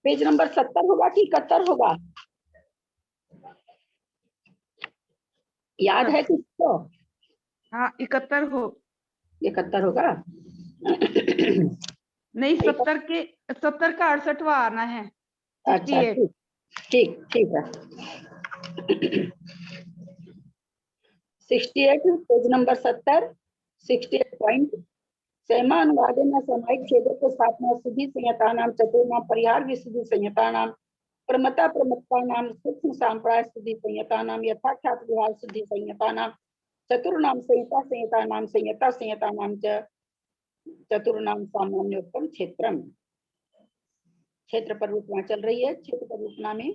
Page number 70 होगा कि 71 होगा, याद है किसको? हाँ 71 हो, 71 होगा। नहीं 70 का 68वां आना है। अच्छा ठीक ठीक है। 68 पेज नंबर 70 68 पॉइंट सेमा अनुवादेन सामायिक छेदों स्थापना शुद्धि संयतानां चतुर्णां परिहार विशुद्धि संयतानां प्रमता प्रमत्तानां सूक्ष्म सांप्राय शुद्धि संयतानां यथाख्यात विहार शुद्धि संयतानां चतुर्णां संहिता संयतानां संयता संयतानां च चतुर्णां सामान्योक्तम क्षेत्रम। क्षेत्र परिरूपणा चल रही है। क्षेत्र परिरूपणा में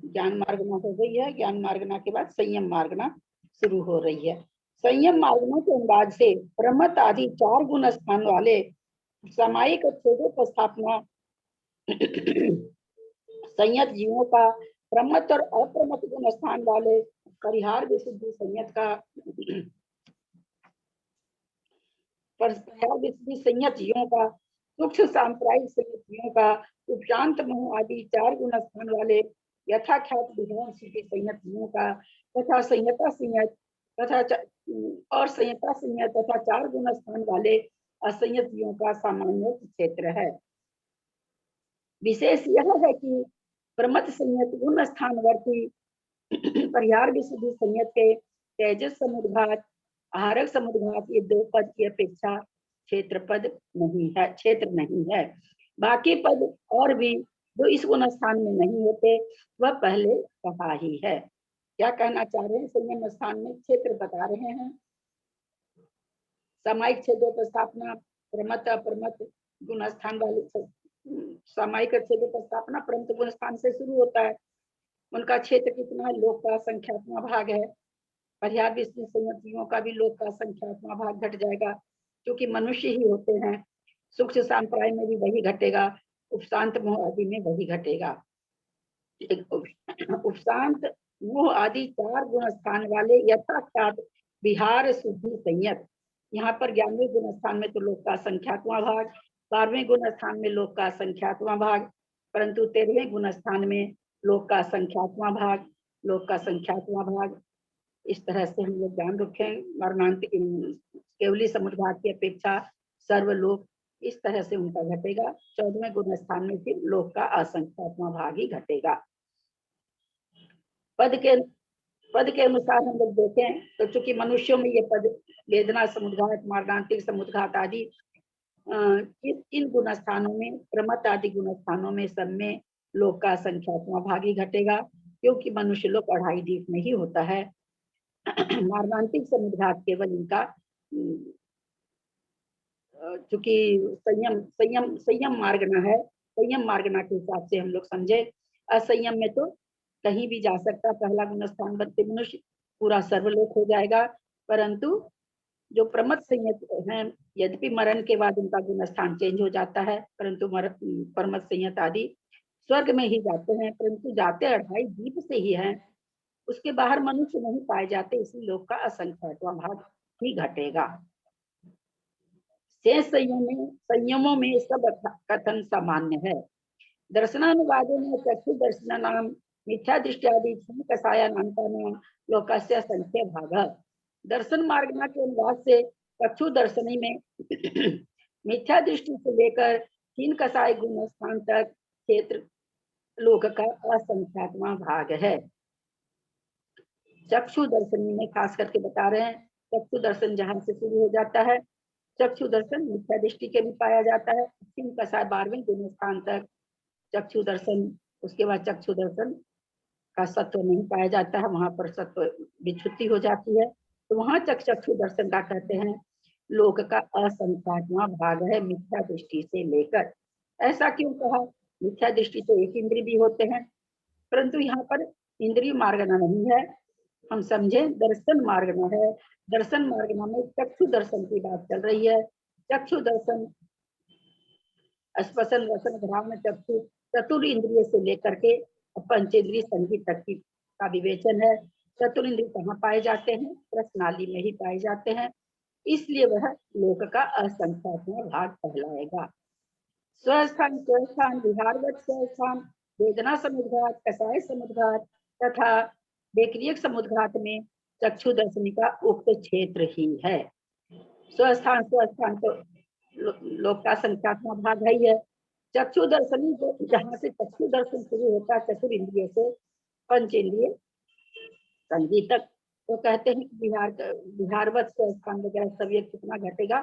ज्ञान मार्गना हो गई है। ज्ञान मार्गना के बाद संयम मार्गना शुरू हो रही है। संयम मार्गना के अंदाज से प्रमत आदि 4 गुण स्थान वाले सामायिक छेदों पर स्थापना संयत जीवों का प्रमत और अप्रमत गुण स्थान वाले परिहार विशुद्धि संयत का परिहार विशुद्धि संयत जीवों का सूक्ष्म सांप्रायिक संयत जीवों का उपशांत मोह आदि 4 गुण स्थान वाले यथाख्यात विधान सिद्धि संयत जीवों का तथा संयता संयत तथा और संयता संयत तथा 4 गुण स्थान वाले असंयत जीवों का सामान्य क्षेत्र है। विशेष यह है कि प्रमत संयत गुण स्थानवर्ती परिहार विशुद्धि संयत के तेजस समुद्घात आहारक समुद्घात ये 2 पद की अपेक्षा क्षेत्र नहीं है। बाकी पद और भी जो इस गुण स्थान में नहीं होते वह पहले कहा ही है। क्या कहना चाह रहे हैं? संयम स्थान में क्षेत्र बता रहे हैं। सामायिक छेदों पर स्थापना प्रमत अप्रमत गुण स्थान वाले सामायिक छेदों पर स्थापना प्रमत गुण स्थान से शुरू होता है। उनका क्षेत्र कितना है? लोक का संख्यात्मक भाग है। परिहार विशुद्धि संयत जीवों का भी लोक का संख्यात्मक भाग घट जाएगा, क्योंकि मनुष्य ही होते हैं। सूक्ष्म सांप्राय में भी वही घटेगा, उपशांत मोह आदि में वही घटेगा। उपशांत मोह आदि 4 गुण स्थान वाले यथाख्यात विहार शुद्धि संयत, यहाँ पर 11वें गुण स्थान में तो लोक का संख्यात्मक भाग, 12वें गुण स्थान में लोक का संख्यात्मक भाग, परंतु 13वें गुण स्थान में लोक का संख्यात्मक भाग। इस तरह से हम लोग ध्यान रखें। मरणांतिक केवली समुद्घात की अपेक्षा सर्वलोक इस तरह से उनका घटेगा। 14वें गुण स्थान में फिर लोक का असंख्यात्मक भाग ही घटेगा। पद के अनुसार हम लोग देखें तो चूंकि मनुष्यों में ये पद वेदना समुद्घात मार्गांतिक समुद्घात आदि इन गुण स्थानों में प्रमत आदि गुण स्थानों में सब में लोक का संख्यात्मक भाग ही घटेगा, क्योंकि मनुष्य लोक 2.5 दीप में ही होता है। मार्गांतिक समुद्घात केवल इनका चूंकि संयम मार्गना है, संयम मार्गना के हिसाब से हम लोग समझे। असंयम में तो कहीं भी जा सकता, पहला गुण स्थान बनते मनुष्य पूरा सर्वलोक हो जाएगा। परंतु जो प्रमत संयत है, यद्यपि मरण के बाद उनका गुण स्थान चेंज हो जाता है, परंतु प्रमत संयत आदि स्वर्ग में ही जाते हैं, परंतु जाते 2.5 दीप से ही हैं। उसके बाहर मनुष्य नहीं पाए जाते, इसलिए लोक का असंख्यात्मक भाग ही घटेगा। शेष संयमों में सब कथन सामान्य है। दर्शनानुवादों में चक्षु दर्शन नाम मिथ्या दृष्टि आदि कसाया नाम का नाम लोकस्य संख्य भाग। दर्शन मार्गना के अनुवाद से चक्षु दर्शनी में मिथ्या दृष्टि से लेकर 3 कसाय गुण स्थान तक क्षेत्र लोक का असंख्यात्मक भाग है। चक्षु दर्शनी में खास करके बता रहे हैं, चक्षु दर्शन जहां से शुरू हो जाता है, चक्षु दर्शन मिथ्या दृष्टि के भी पाया जाता है। 3 कसाय 12वें गुण स्थान तक चक्षु दर्शन, उसके बाद चक्षु दर्शन का सत्व नहीं पाया जाता है, वहां पर सत्व विच्छुत्ति हो जाती है, तो वहां चक्षु दर्शन का कहते हैं लोक का असंख्यात्मक भाग है मिथ्या दृष्टि से लेकर। ऐसा क्यों कहा? मिथ्या दृष्टि तो 1 इंद्रिय भी होते हैं, परंतु यहाँ पर इंद्रिय मार्गना नहीं है, हम समझे दर्शन मार्गना है। दर्शन मार्गना में चक्षु दर्शन की बात चल रही है। चक्षु दर्शन स्पर्शन रसन घ्राण चक्षु चतुर इंद्रिय से लेकर के पंचेंद्रिय संगीत तक की का विवेचन है। चतुर इंद्रिय कहाँ पाए जाते हैं? रसनाली में ही पाए जाते हैं, इसलिए वह लोक का असंख्यात्मक भाग कहलाएगा। स्वस्थान स्वस्थान विहारवत स्वस्थान वेदना समुद्घात कसाय समुद्घात तथा बेक्रियक समुद्घात में चक्षु दर्शनी का उक्त क्षेत्र ही है। स्वस्थान स्वस्थान तो लोक का संख्यात्मक भाग है ही है। चक्षु दर्शनी जो जहाँ से चक्षु दर्शन शुरू होता है चतुर इंद्रिय से पंच इंद्रिय संगीत तक, तो कहते हैं कि बिहारवत स्वस्थान वगैरह सब ये कितना घटेगा,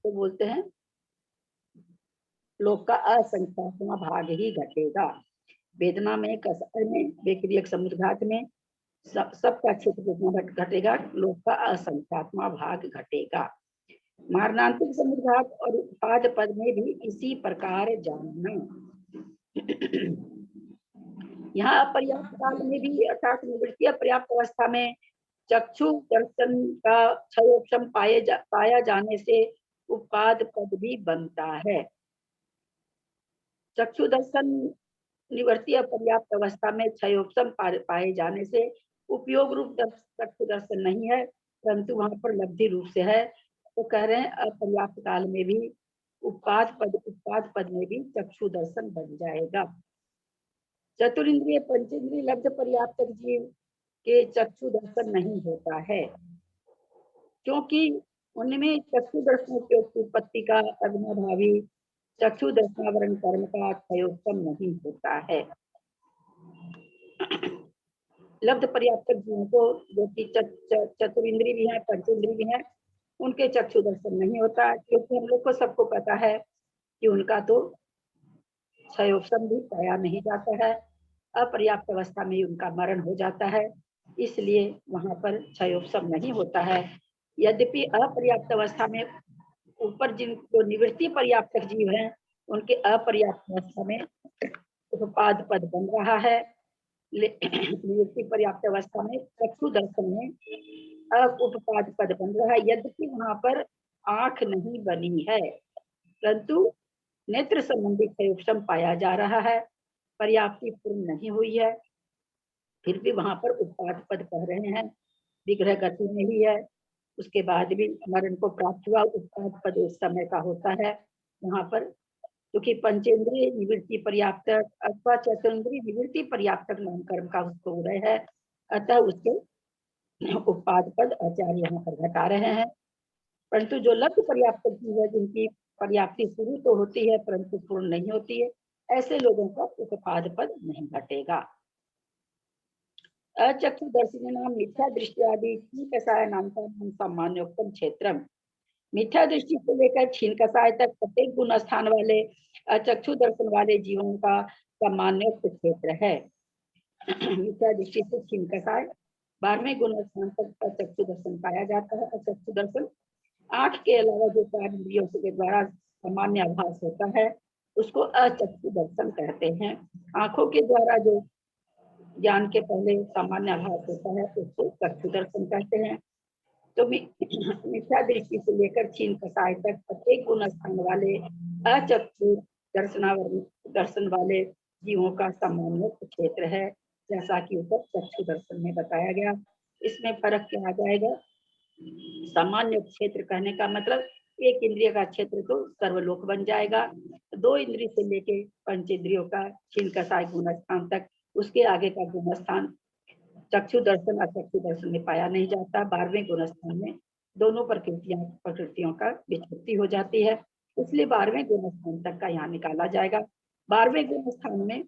तो बोलते हैं लोक का असंख्यात्मक भाग ही घटेगा। वेदना में कसाय में बेक्रियक समुद्घात में सबका क्षेत्र कितना घटेगा? लोक का असंख्यात्मक भाग घटेगा। मारणांतिक समुद्घात और उत्पाद पद में भी इसी प्रकार जानना। यहाँ अपर्याप्त काल में भी अर्थात निवृत्ति अपर्याप्त अवस्था में चक्षु दर्शन का क्षयोपशम पाया जाने से उत्पाद पद भी बनता है। चक्षु दर्शन निवृत्ति अपर्याप्त अवस्था में क्षयोपशम पाए जाने से उपयोग रूप चक्षु दर्शन नहीं है, परंतु वहां पर लब्धि रूप से है। तो कह रहे हैं अपर्याप्त काल में भी उत्पाद पद में भी चक्षु दर्शन बन जाएगा। चतुरिंद्रिय पंचेंद्रिय लब्ध पर्याप्त जीव के चक्षु दर्शन नहीं होता है, क्योंकि उनमें चक्षु दर्शन की उत्पत्ति का अग्नाभावी चक्षु दर्शनावरण कर्म का क्षयोपशम नहीं होता है। लब्ध पर्याप्त जीवों को जो कि चतुरिंद्रिय भी है पंचेंद्रिय भी है उनके चक्षु दर्शन नहीं होता, क्योंकि हम लोग को सबको पता है कि उनका तो क्षयोपशम भी पाया नहीं जाता है, अपर्याप्त अवस्था में उनका मरण हो जाता है, इसलिए वहां पर क्षयोपशम नहीं होता है। यद्यपि अपर्याप्त अवस्था में ऊपर जिनको निवृत्ति पर्याप्त जीव हैं उनके अपर्याप्त अवस्था में उपपाद पद बन रहा है। निवृत्ति पर्याप्त अवस्था में चक्षु दर्शन में उपपाद पद बन रहा है, यद्यपि वहां पर आंख नहीं बनी है, परंतु नेत्र संबंधी क्षयोपशम पाया जा रहा है, पर्याप्ति पूर्ण नहीं हुई है, फिर भी वहां पर उत्पाद पद कह रहे हैं। विग्रह गति में ही है, उसके बाद भी मरण को प्राप्त हुआ, उत्पाद पद उस समय का होता है वहां पर, क्योंकि पंचेंद्रिय निवृत्ति पर्याप्त अथवा चतुरिंद्रिय निवृत्ति पर्याप्त नाम कर्म का उसको उदय है, अतः उसके उत्पाद पद आचार्य यहाँ पर घटा रहे हैं। परंतु जो लब्ध पर्याप्त जीव है जिनकी पर्याप्ति शुरू तो होती है परंतु पूर्ण नहीं होती है, ऐसे लोगों का उत्पाद पद नहीं घटेगा। अचक्षुदर्शिनी नाम मिथ्या दृष्टि आदि कसाय नाम का नाम सामान्योक्तम क्षेत्रम। मिथ्या दृष्टि से लेकर छीन कसाय तक प्रत्येक गुण स्थान वाले अचक्षु दर्शन वाले जीवों का सामान्योक्त क्षेत्र है। मिथ्या दृष्टि से छीन कसाय 12वें गुण स्थान तक अचक्षु दर्शन पाया जाता है। अचक्षु दर्शन आंख के अलावा जो 4 इंद्रियों के द्वारा सामान्य आभास होता है उसको अचक्षु दर्शन कहते हैं। आंखों के द्वारा जो ज्ञान के पहले सामान्य आभास होता है उसको चक्षु दर्शन कहते हैं। तो मिथ्या दृष्टि से लेकर छीन कसाय तक प्रत्येक गुण स्थान वाले अचक्षु दर्शन वाले जीवों का सामान्य क्षेत्र है, जैसा कि ऊपर चक्षु दर्शन में बताया गया। इसमें फर्क क्या आ जाएगा? सामान्य क्षेत्र कहने का मतलब एक इंद्रिय का क्षेत्र तो सर्वलोक बन जाएगा, 2 इंद्रिय से लेके पंच इंद्रियों का छीन कसाय गुण स्थान तक, उसके आगे का गुण स्थान चक्षु दर्शन अचक्षु दर्शन में पाया नहीं जाता। 12वें गुण स्थान में दोनों प्रकृतियों का विच्छेदी हो जाती है, इसलिए 12वें गुण स्थान तक का यहाँ निकाला जाएगा। 12वें गुण स्थान में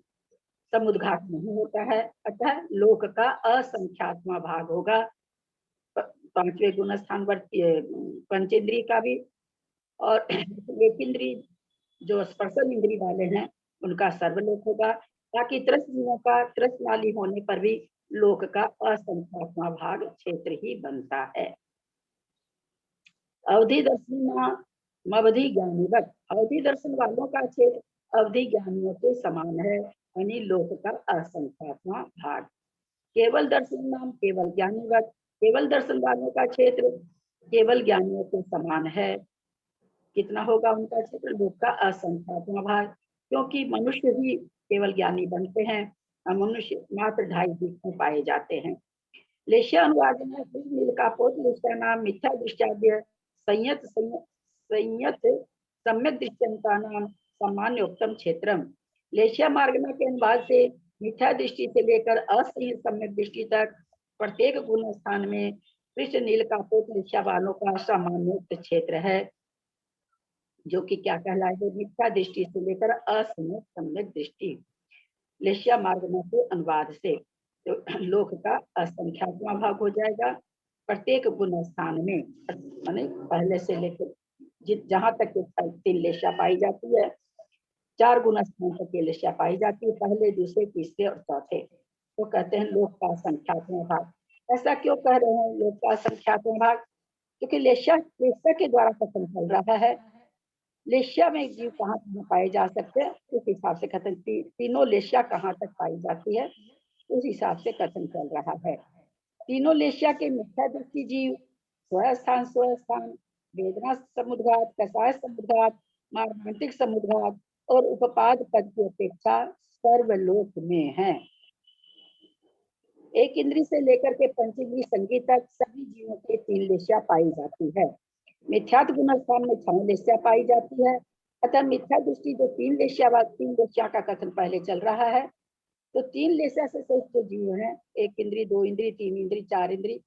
समुद्घात नहीं होता है, अतः लोक का असंख्यात्मक भाग होगा। 5वें गुण स्थान पंचेंद्रिय का भी, और एक इंद्रिय जो स्पर्शन इंद्रिय वाले हैं उनका सर्वलोक होगा। बाकी त्रस्त जीवों का त्रस्तनाली होने पर भी लोक का असंख्यात्मक भाग क्षेत्र ही बनता है। अवधि दर्शनी अवधि ज्ञानीवत, अवधि दर्शन वालों का क्षेत्र अवधि ज्ञानियों के समान है, यानी लोक का असंख्यात्मा भाग। केवल दर्शन नाम केवल ज्ञानी वर्ग, केवल दर्शन वालों का क्षेत्र केवल ज्ञानियों के समान है। कितना होगा उनका क्षेत्र? लोक का असंख्यात्मा भाग, क्योंकि मनुष्य ही केवल ज्ञानी बनते हैं और मनुष्य मात्र 2.5 दिक में पाए जाते हैं। लेश्या अनुवाद में नीलकापोत लेश्या नाम मिथ्या दृष्टाद्य संयत संयत सम्यक दृष्टंता नाम सामान्य उत्तम क्षेत्रम। लेश्या मार्गना के अनुवाद से मिथ्या दृष्टि से लेकर असंयत सम्यक दृष्टि तक प्रत्येक गुण स्थान में कृष्ण नीलकापोत लेश्या वालों का सामान्य क्षेत्र है, जो कि क्या कहलाएगा? मिथ्या दृष्टि से लेकर असंयत सम्यक दृष्टि। लेश्या मार्गना के अनुवाद से तो लोक का असंख्यात्मा भाग हो जाएगा प्रत्येक गुण स्थान में, माने पहले से लेकर जहां तक 3 लेश्या पाई जाती है, 4 गुण स्थान तक ये लेश्या पाई जाती है, पहले, दूसरे, तीसरे और चौथे, तो कहते हैं लोक का असंख्यात्मा भाग। ऐसा क्यों कह रहे हैं लोक का असंख्यात्मा भाग? क्योंकि लेश्या के द्वारा कथन चल रहा है। लेश्या में जीव कहाँ कहाँ पाए जा सकते हैं, उस हिसाब से कथन, तीनों लेश्या कहाँ तक पाई जाती है उस हिसाब से कथन चल रहा है। तीनों लेश्या के मिथ्या दृष्टि जीव स्वस्थान, वेदना समुद्घात, कषाय समुद्घात, मार्मांतिक समुद्घात और उपपाद पद की अपेक्षा सर्वलोक में है। एक इंद्री से लेकर के पंचेंद्री संगीत तक सभी जीवों के 3 लेश्या पाई जाती है। मिथ्यात्व गुण स्थान में 6 लेश्या पाई जाती है। अतः मिथ्या दृष्टि जो 3 लेश्या का कथन पहले चल रहा है, तो 3 लेश्या से सहित जो जीव है, 1 इंद्री, 2 इंद्री, 3 इंद्री, 4 इंद्री,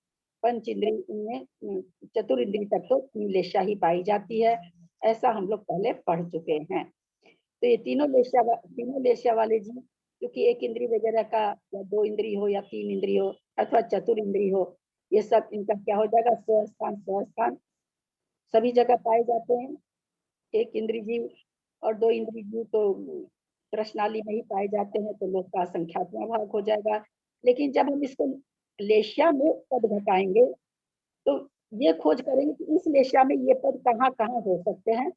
पंच इंद्री, इनमें चतुर इंद्री तक तो 3 लेश्या ही पाई जाती है। ऐसा हम लोग पहले पढ़ चुके हैं। तो ये तीनों लेश्या वाले जीव, क्योंकि 1 इंद्री वगैरह का या 2 इंद्री हो या 3 इंद्री हो अथवा चतुर इंद्री हो, ये सब इनका क्या हो जाएगा? स्वस्थान सभी जगह पाए जाते हैं। 1 इंद्री जीव और 2 इंद्री जीव तो प्रश्नाली में ही पाए जाते हैं, तो लोक का संख्यात्मक भाग हो जाएगा। लेकिन जब हम इसको लेश्या में पद घटाएंगे तो ये खोज करेंगे कि इस लेश्या में ये पद कहाँ कहाँ हो सकते हैं,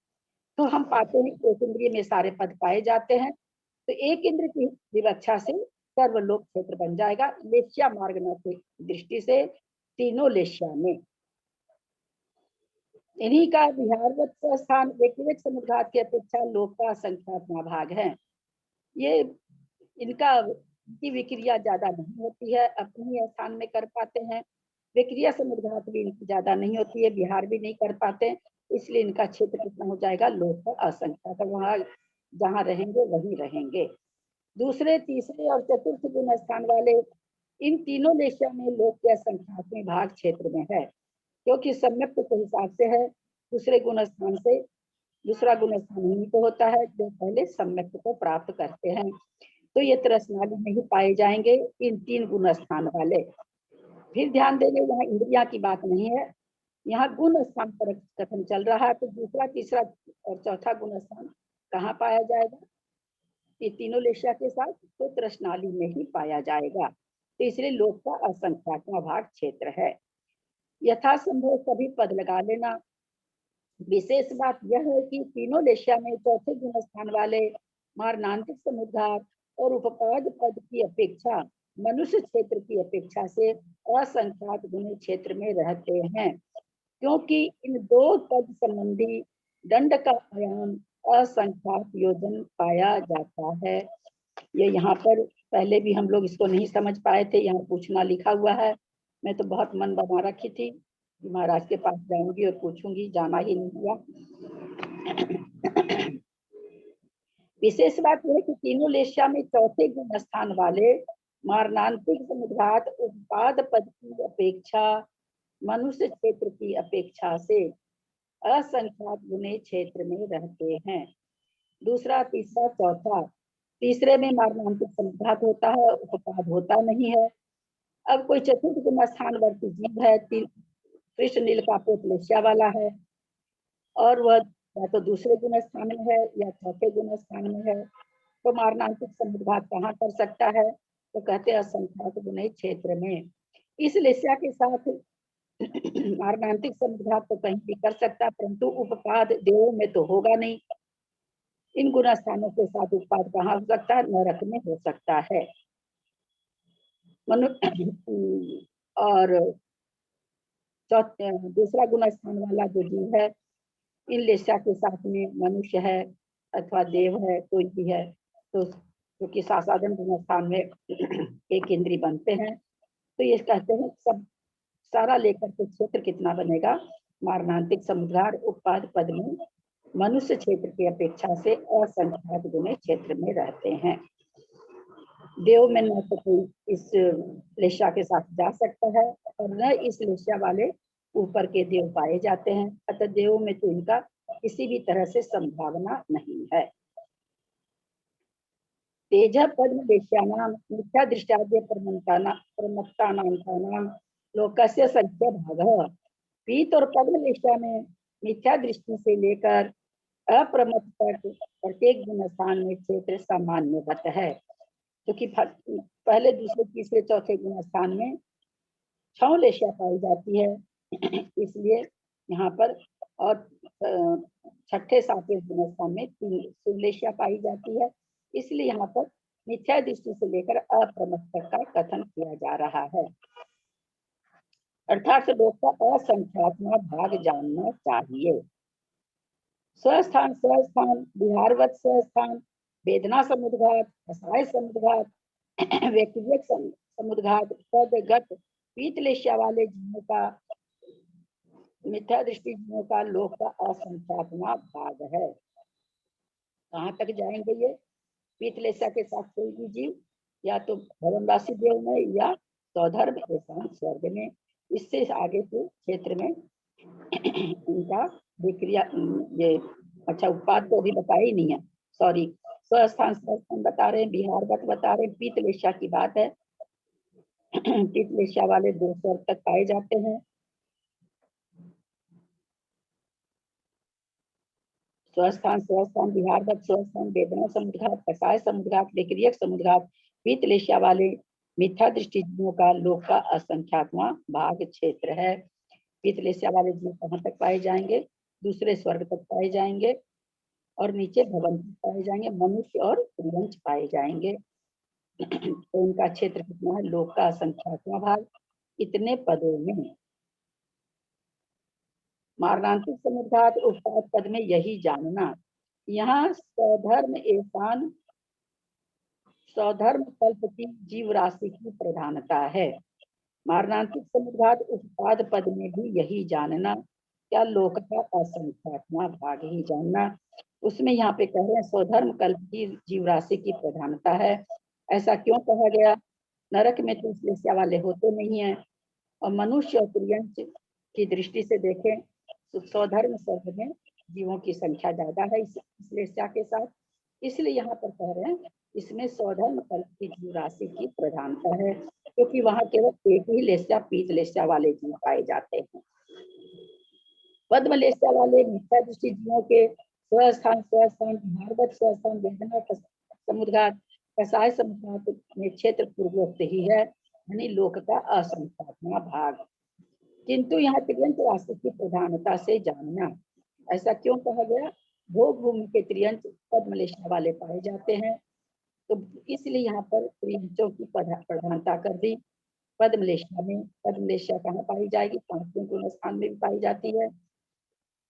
तो हम पाते हैं कि 1 इंद्रिय में सारे पद पाए जाते हैं। तो 1 इंद्र की विवक्षा से सर्वलोक क्षेत्र बन जाएगा लेश्या मार्गना की दृष्टि से तीनों लेश्या में। इन्हीं का विहारवत स्थान व्यक्तिगत समुद्घात की अपेक्षा लोक का संख्यात्मक भाग है। ये इनकी विक्रिया ज्यादा नहीं होती है, अपनी स्थान में कर पाते हैं, विक्रिया समुद्घात भी इनकी ज्यादा नहीं होती है, विहार भी नहीं कर पाते, इसलिए इनका क्षेत्र कितना हो जाएगा? लोक का असंख्यात्मक भाग। जहाँ रहेंगे वहीं रहेंगे। दूसरे, तीसरे और चतुर्थ गुण स्थान वाले इन तीनों लेश्या में लोक के असंख्यात्मक भाग क्षेत्र में है, क्योंकि सम्यक के हिसाब से है। दूसरा गुण स्थान ही तो होता है जो पहले सम्यक को प्राप्त करते हैं, तो ये त्रस्नाली में ही पाए जाएंगे इन 3 गुण स्थान वाले। फिर ध्यान देंगे, यहाँ इंद्रिया की बात नहीं है, यहाँ गुण स्थान पर कथन चल रहा है। तो दूसरा, तीसरा और चौथा गुण स्थान कहाँ पाया जाएगा? ये तीनों लेश्या के साथ तो त्रस्नाली में ही पाया जाएगा, तो इसलिए लोक का असंख्यात्मक भाग क्षेत्र है। यथासंभव सभी पद लगा लेना। विशेष बात यह है कि तीनों लेश्या में चौथे गुण स्थान वाले मारणांतिक समुद्घात और उपपाद पद की अपेक्षा मनुष्य क्षेत्र की अपेक्षा से असंख्यात गुण क्षेत्र में रहते हैं, क्योंकि इन 2 पद संबंधी दंड का आयाम असंख्यात योजन पाया जाता है। ये यहाँ पर पहले भी हम लोग इसको नहीं समझ पाए थे, यहाँ पूछना लिखा हुआ है। मैं तो बहुत मन बना रखी थी कि महाराज के पास जाऊंगी और पूछूंगी, जाना ही नहीं हुआ। विशेष बात यह है कि तीनों लेश्या में चौथे गुण स्थान वाले मारणांतिक समुद्घात उत्पाद पद की अपेक्षा मनुष्य क्षेत्र की अपेक्षा से असंख्यात गुणे क्षेत्र में रहते हैं। दूसरा, तीसरा, चौथा, तीसरे में मारणांतिक समुद्घात होता है, उपपाद होता नहीं है। अब कोई चतुर्थ गुण स्थान वर्ती जीव है, कृष्ण नीलकापोत लेश्या वाला है, और वह या तो दूसरे गुण स्थान में है या चौथे गुण स्थान में है, तो मारणांतिक समुद्घात कहाँ कर सकता है? तो कहते हैं असंख्यात गुण क्षेत्र में। इस लेश्या के साथ मारणांतिक समुद्घात तो कहीं भी कर सकता, परंतु उपपाद देवों में तो होगा नहीं, इन गुण स्थानों के साथ उत्पाद कहाँ हो सकता है? नरक में हो सकता है। और दूसरा गुण स्थान वाला जो जीव है, इन लेस्या के साथ में मनुष्य है अथवा देव है, कोई भी है, तो जो कि साधारण गुण स्थान में एक इंद्री बनते हैं, तो ये कहते हैं सब सारा लेकर के क्षेत्र कितना बनेगा? मारणांतिक समुद्रार उत्पाद पद में मनुष्य क्षेत्र की अपेक्षा से असंख्यात गुने क्षेत्र में रहते हैं। देव में न तो कोई इस लेशा के साथ जा सकता है और न इस लेशा वाले ऊपर के देव पाए जाते हैं, अतः देव में तो इनका किसी भी तरह से संभावना नहीं है। तेज पद्म लेश्यानाम मिथ्या दृष्टाद्य प्रमत्तानाम लोकस्य संख्या भागः। पीत और पद्म लेशा में मिथ्या दृष्टि से लेकर अप्रमत्त तक प्रत्येक गुण स्थान में क्षेत्र सामान्यवत है, क्योंकि पहले दूसरे तीसरे चौथे गुण स्थान में 6 लेशा पाई जाती है, इसलिए यहाँ पर, और छठे सातवें गुण स्थान में 3 लेशा पाई जाती है, इसलिए यहाँ पर मिथ्या दृष्टि से लेकर अप्रमत्त तक का कथन किया जा रहा है। अर्थात लोक का असंख्यात्मक भाग जानना चाहिए। स्वस्थान स्वस्थान बिहारवत स्वस्थान वेदना समुद्घात रसाय समुद्घात व्यक्तिगत समुद्घात पदगत पीतलेश्या वाले जीवों का मिथ्या दृष्टि जीवों का लोक का असंख्यात्मक भाग है। कहाँ तक जाएंगे ये? पीतलेश्या के साथ कोई भी जीव या तो भवनवासी देव में या सौधर्म एकांत स्वर्ग में, इससे आगे के क्षेत्र में उनका विक्रिया ये अच्छा उत्पाद तो अभी बताया ही नहीं है, सॉरी, स्वस्थान बता रहे हैं, बिहारगत बता रहे हैं, पीतलेश्या की बात है। पीतलेश्या वाले 2 स्वर्ग तक पाए जाते हैं। स्वस्थान बिहारगत स्वस्थान वेदना समुद्घात कसाय समुद्घात विक्रियक समुद्घात पीतलेश्या वाले मिथ्या दृष्टि जीवों का लोक का असंख्यात्मा भाग क्षेत्र है। पीतलेश्या वाले जीव कहाँ तक पाए जाएंगे? दूसरे स्वर्ग तक पाए जाएंगे और नीचे भवन पाए जाएंगे, मनुष्य और त्रिवंश पाए जाएंगे। तो उनका क्षेत्र कितना है? लोक का असंख्यात्मा भाग। इतने पदों में मारणांतिक समुद्घात उत्पाद पद में यही जानना, यहाँ सौधर्म कल्प की जीव राशि की प्रधानता है। मारणांतिक समुद्घात उत्पाद पद में भी यही जानना, क्या लोक का असंख्यात्मा भाग ही जानना। उसमें यहाँ पे कह रहे हैं स्वधर्म कल्प की जीव राशि की प्रधानता है। ऐसा क्यों कहा गया? नरक में तो लेस्या वाले होते नहीं है, और मनुष्य और त्रियंश की दृष्टि से देखें तो स्वधर्म स्वर्ग में जीवों की संख्या ज्यादा है इस लेस्या के साथ, इसलिए यहाँ पर कह रहे हैं इसमें स्वधर्म कल्प की जीव राशि की प्रधानता है, क्योंकि वहां केवल एक ही लेस्या पीत लेस्या वाले जीव पाए जाते हैं। पद्म लेस्या वाले मिथ्या दृष्टि जीवों के स्वस्थान भागवत स्वस्थान वेदना समुद्घात कसाय समुद्घात में क्षेत्र पूर्वोक्त ही है, यानी लोक का असंख्यात्मा भाग। किंतु यहाँ त्रियंश राशि की प्रधानता से जानना, ऐसा क्यों कहा गया? भोग भूमि के त्रियंश पद्मलेशा वाले पाए जाते हैं, तो इसलिए यहाँ पर त्रियंशों की प्रधानता कर दी। पद्मलेशा में पद्मलेशा कहाँ पाई जाएगी? 5वें गुण स्थान में भी पाई जाती है,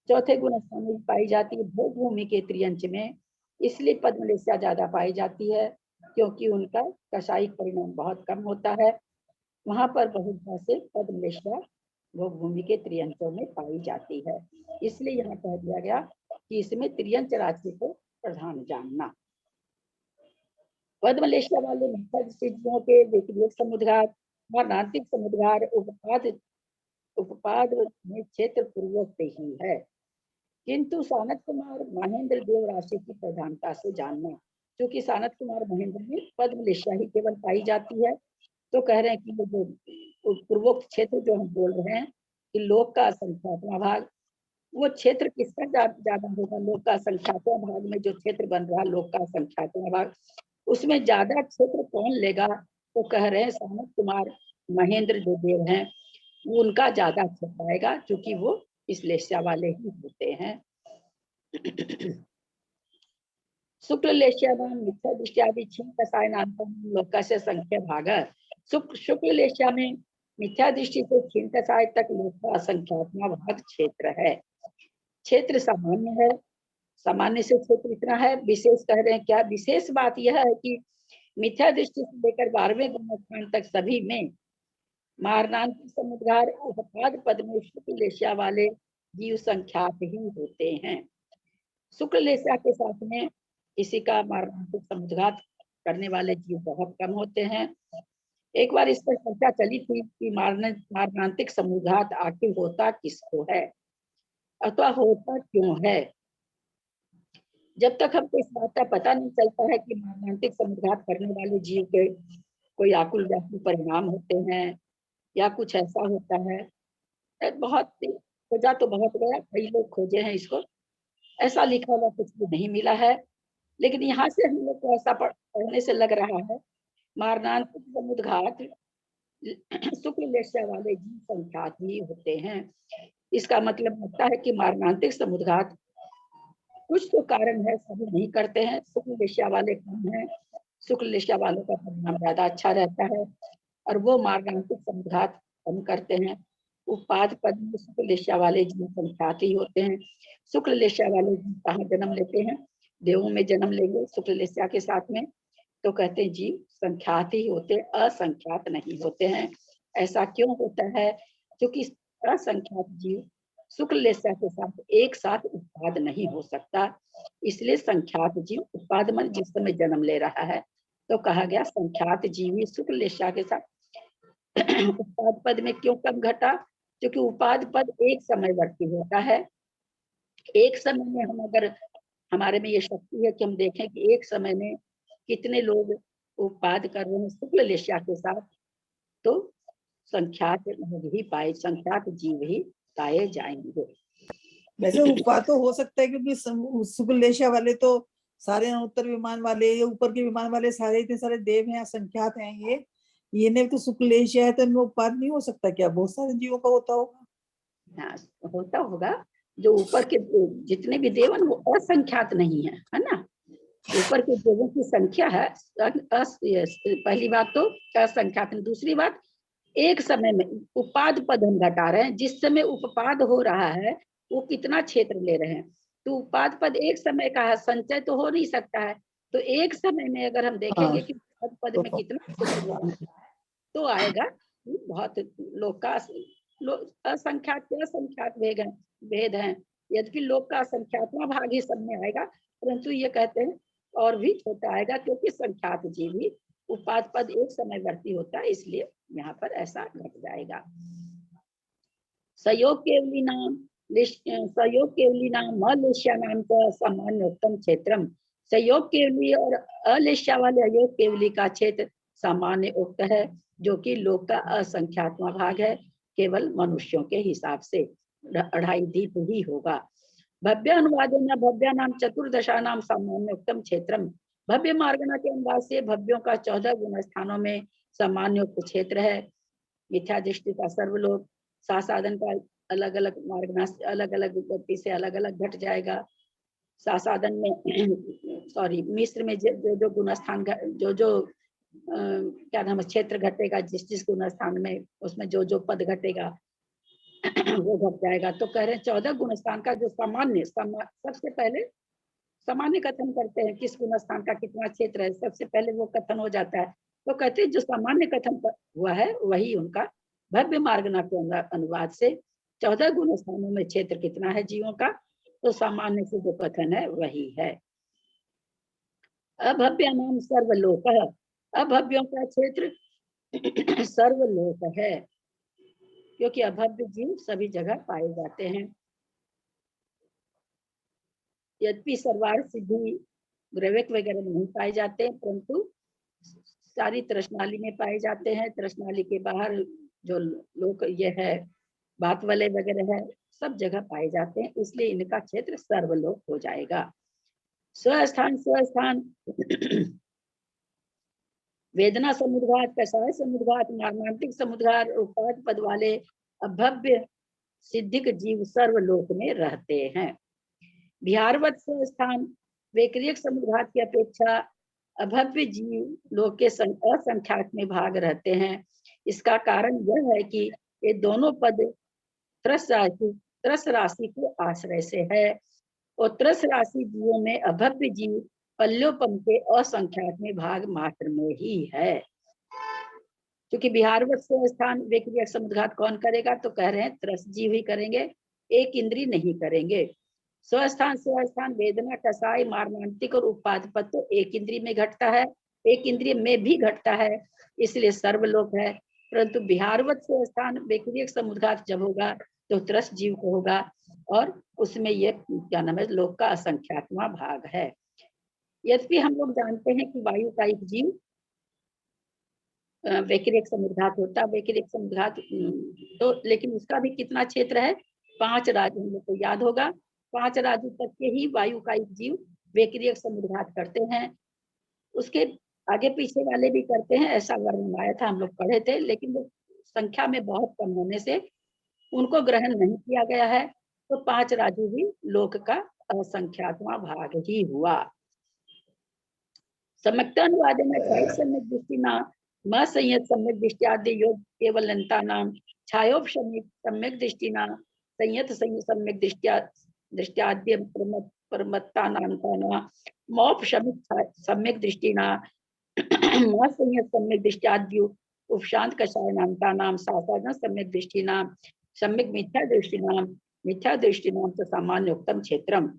चौथे गुण स्थान में भी पाई जाती है। भोग भूमि के त्रियंश में इसलिए पद्मलेशा ज्यादा पाई जाती है, क्योंकि उनका कसायिक परिणाम बहुत कम होता है। वहां पर बहुधा से पद्मलेशा भोग भूमि के त्रियंशों में पाई जाती है, इसलिए यहाँ कह दिया गया कि इसमें त्रियंश राशि को प्रधान जानना। पद्मलेशा वाले मिथ्या दृष्टि जीवों के व्यक्तिगत समुद्घात मारणांतिक समुद्घात उपपाद में क्षेत्र पूर्वोक्त ही है, किंतु सानत कुमार महेंद्र देव राशि की प्रधानता से जानना, क्योंकि सानत कुमार महेंद्र में पद्मलेशा ही केवल पाई जाती है, तो कह रहे हैं कि वो जो पूर्वोक्त क्षेत्र जो हम बोल रहे हैं कि लोक का असंख्यात्मा भाग, वो क्षेत्र किसका ज्यादा होगा? लोक का असंख्यात्मा भाग में जो क्षेत्र बन रहा है लोक का असंख्यात्मा भाग, उसमें ज्यादा क्षेत्र कौन लेगा? तो कह रहे हैं सानत कुमार महेंद्र जो देव हैं उनका ज्यादा क्षेत्र आएगा, क्योंकि वो इस लेस्या वाले ही होते हैं। शुक्ल लेश्यानां मिथ्या दृष्टियादि क्षीण कषायनान्तं लोकस्य संख्या भाग। शुक्ल लेश्या में मिथ्या दृष्टि से क्षीण कषाय तक लोक का संख्यात्मक भाग क्षेत्र है। क्षेत्र सामान्य है, सामान्य से क्षेत्र इतना है। विशेष कह रहे हैं क्या? विशेष बात यह है कि मिथ्या दृष्टि से लेकर 12वें गुणस्थान तक सभी में मारणांतिक समुद्गार उपपाद पद में शुक्ल लेश्या वाले जीव संख्यात ही होते हैं। शुक्ल लेश्या के साथ में किसी का मारणांतिक समुद्घात करने वाले जीव बहुत कम होते हैं। एक बार इस पर चर्चा चली थी कि मारणांतिक समुद्घात आखिर होता किसको है अथवा होता क्यों है। जब तक हमको इस बात का पता नहीं चलता है कि मारणांतिक समुद्घात करने वाले जीव के कोई आकुल व्याकुल परिणाम होते हैं या कुछ ऐसा होता है, बहुत खोजा तो बहुत गया, कई लोग खोजे हैं इसको, ऐसा लिखा हुआ कुछ भी नहीं मिला है। लेकिन यहाँ से हम लोग को ऐसा पढ़ने से लग रहा है मारणांतिक समुद्घात शुक्ल लेश्या वाले जीव संख्यात ही होते हैं। इसका मतलब लगता है कि मारणांतिक समुद्घात कुछ तो कारण है, सभी नहीं करते हैं। शुक्ल लेश्या वाले कम है, शुक्ल लेश्या वालों का परिणाम ज्यादा अच्छा रहता है और वो मारणांतिक समुद्घात कम करते हैं। उपाद पद में शुक्ल लेश्या वाले जीव संख्यात ही होते हैं। शुक्ल लेश्या वाले जीव कहाँ जन्म लेते हैं? देवों में जन्म लेंगे शुक्ल लेश्या के साथ में, तो कहते हैं जीव संख्यात ही होते, असंख्यात नहीं होते हैं। ऐसा क्यों होता है? क्योंकि असंख्यात जीव शुक्ल लेश्या के साथ एक साथ उत्पाद नहीं हो सकता, इसलिए संख्यात जीव उत्पाद मन जिस समय जन्म ले रहा है तो कहा गया संख्यात जीव ही शुक्ल लेश्या के साथ। उत्पाद पद में क्यों कम घटा? क्योंकि उपाद पद एक समयवर्ती होता है। एक समय में हम अगर हमारे में ये शक्ति है कि हम देखें कि एक समय में कितने लोग उत्पाद कर रहे हैं शुक्ल लेश्या के साथ, तो संख्यात लोग ही पाए, संख्यात जीव ही पाए जाएंगे। वैसे उपा तो हो सकता है क्योंकि शुक्ल लेश्या वाले तो सारे उत्तर विमान वाले, ऊपर के विमान वाले सारे इतने सारे देव हैं, संख्यात हैं। ये ने तो शुक्ल लेश्या है तो इनमें उत्पाद नहीं हो सकता क्या? बहुत सारे जीवों का होता होगा। हाँ, होता होगा। जो ऊपर के जितने भी देव हैं वो असंख्यात नहीं है ना। ऊपर के देवों की संख्या है पहली बात तो असंख्यात। दूसरी बात, एक समय में उपाद पद हम घटा रहे हैं, जिस समय उपपाद हो रहा है वो कितना क्षेत्र ले रहे हैं। तो उपाद पद एक समय का है, संचय तो हो नहीं सकता है। तो एक समय में अगर हम देखेंगे कि उपाद पद में कितना क्षेत्र तो आएगा बहुत लोक का असंख्यात के असंख्यात भेद है। यद्यपि लोक का असंख्यात्मा भाग ही सब में आएगा, परंतु ये कहते हैं और भी छोटा आएगा क्योंकि संख्यात जीव ही उपाद पद एक समयवर्ती होता है, इसलिए यहाँ पर ऐसा घट जाएगा। सहयोग केवली नाम अलेश्या नाम का सामान्य उत्तम क्षेत्रम। सहयोग केवली और अलेश्या वाले अयोग केवली का क्षेत्र सामान्य उक्त है, जो कि लोक का असंख्यात्मा भाग है, केवल मनुष्यों के हिसाब से 2.5 दीप ही होगा। भव्य अनुवादेन भव्या नाम चतुर्दशा नाम सामान्य उत्तम क्षेत्रम। भव्य मार्गना के अनुवाद से भव्यों का 14 गुण स्थानों में सामान्य उक्त क्षेत्र है। मिथ्या दृष्टि का सर्वलोक, सासाधन का अलग अलग मार्गना से अलग अलग गति से अलग अलग घट जाएगा। सासाधन में सॉरी मिस्र में जो गुण स्थान जो क्या नाम क्षेत्र घटेगा, जिस जिस गुण स्थान में उसमें जो पद घटेगा वो घट जाएगा। तो कह रहे हैं 14 गुण स्थान का जो सबसे पहले सामान्य कथन करते हैं, किस गुण स्थान का कितना क्षेत्र है, सबसे पहले वो कथन हो जाता है। तो कहते हैं जो सामान्य कथन हुआ है वही उनका भव्य मार्गना के अनुवाद से 14 गुण स्थानों में क्षेत्र कितना है जीवों का, तो सामान्य से जो कथन है वही है। अभव्य नाम सर्वलोक है। अभव्यों का क्षेत्र सर्वलोक है, क्योंकि अभव्य जीव सभी जगह पाए जाते हैं। यद्यपि सर्वार सिद्धि ग्रैविक वगैरह नहीं पाए जाते हैं, परंतु सारी तृष्णाली में पाए जाते हैं। तृष्णाली के बाहर जो लोक ये है बात वाले वगैरह है, सब जगह पाए जाते हैं, इसलिए इनका क्षेत्र सर्वलोक हो जाएगा। स्वस्थान वेदना समुद्घात, कषाय समुद्घात, मारणांतिक समुद्घात, उपाद पद वाले अभव्य सिद्धिक जीव सर्वलोक में रहते हैं। बिहारवत स्वस्थान वैक्रियक समुद्घात की अपेक्षा अभव्य जीव लोक के असंख्यात में भाग रहते हैं। इसका कारण यह है कि ये दोनों पद त्रस राशि के आश्रय से है और त्रस राशि जीवों में अभव्य जीव पल्योपम के असंख्यात में भाग मात्र में ही है। क्योंकि बिहारवत स्थान वैक्रियक समुद्घात कौन करेगा, तो कह रहे हैं त्रस जीव ही करेंगे, एक इंद्री नहीं करेंगे। स्वस्थान वेदना कसाय मारणांतिक और उपाधिपत तो एक इंद्री में घटता है, एक इंद्रिय में भी घटता है, इसलिए सर्वलोक है। परंतु बिहारवत स्थान वैक्रियक समुद्घात जब होगा तो त्रस जीव को होगा और उसमें ये क्या नाम है, लोक का असंख्यातवां भाग है। यद्यपि हम लोग जानते हैं कि वायु का एक जीव वैक्रियक समुद्घात होता है, वैक्रियक समुद्घात तो लेकिन उसका भी कितना क्षेत्र है, 5 राज्य हम लोग को याद होगा, 5 राज्य तक के ही वायु का एक जीव वैक्रियक समुद्घात करते हैं। उसके आगे पीछे वाले भी करते हैं, ऐसा वर्णन आया था, हम लोग पढ़े थे, लेकिन वो संख्या में बहुत कम होने से उनको ग्रहण नहीं किया गया है, तो 5 राज्य भी लोक का असंख्यातवां भाग ही हुआ। सम्यक्तानुवादेन छायिक सम्यक दृष्टिना म संयत सम्यक दृष्टियादि योग केवलंतानां छायोपशमिक सम्यक दृष्टिना संयत सम्यक दृष्टियाद्य परमत्तानां मौपशमिक सम्यक दृष्टिना म संयत सम्यक दृष्टियाद्य उपशांत कषायनांतानां सासाधन सम्यक दृष्टिना सम्यक मिथ्या दृष्टिनां सामान्योक्तम क्षेत्रम।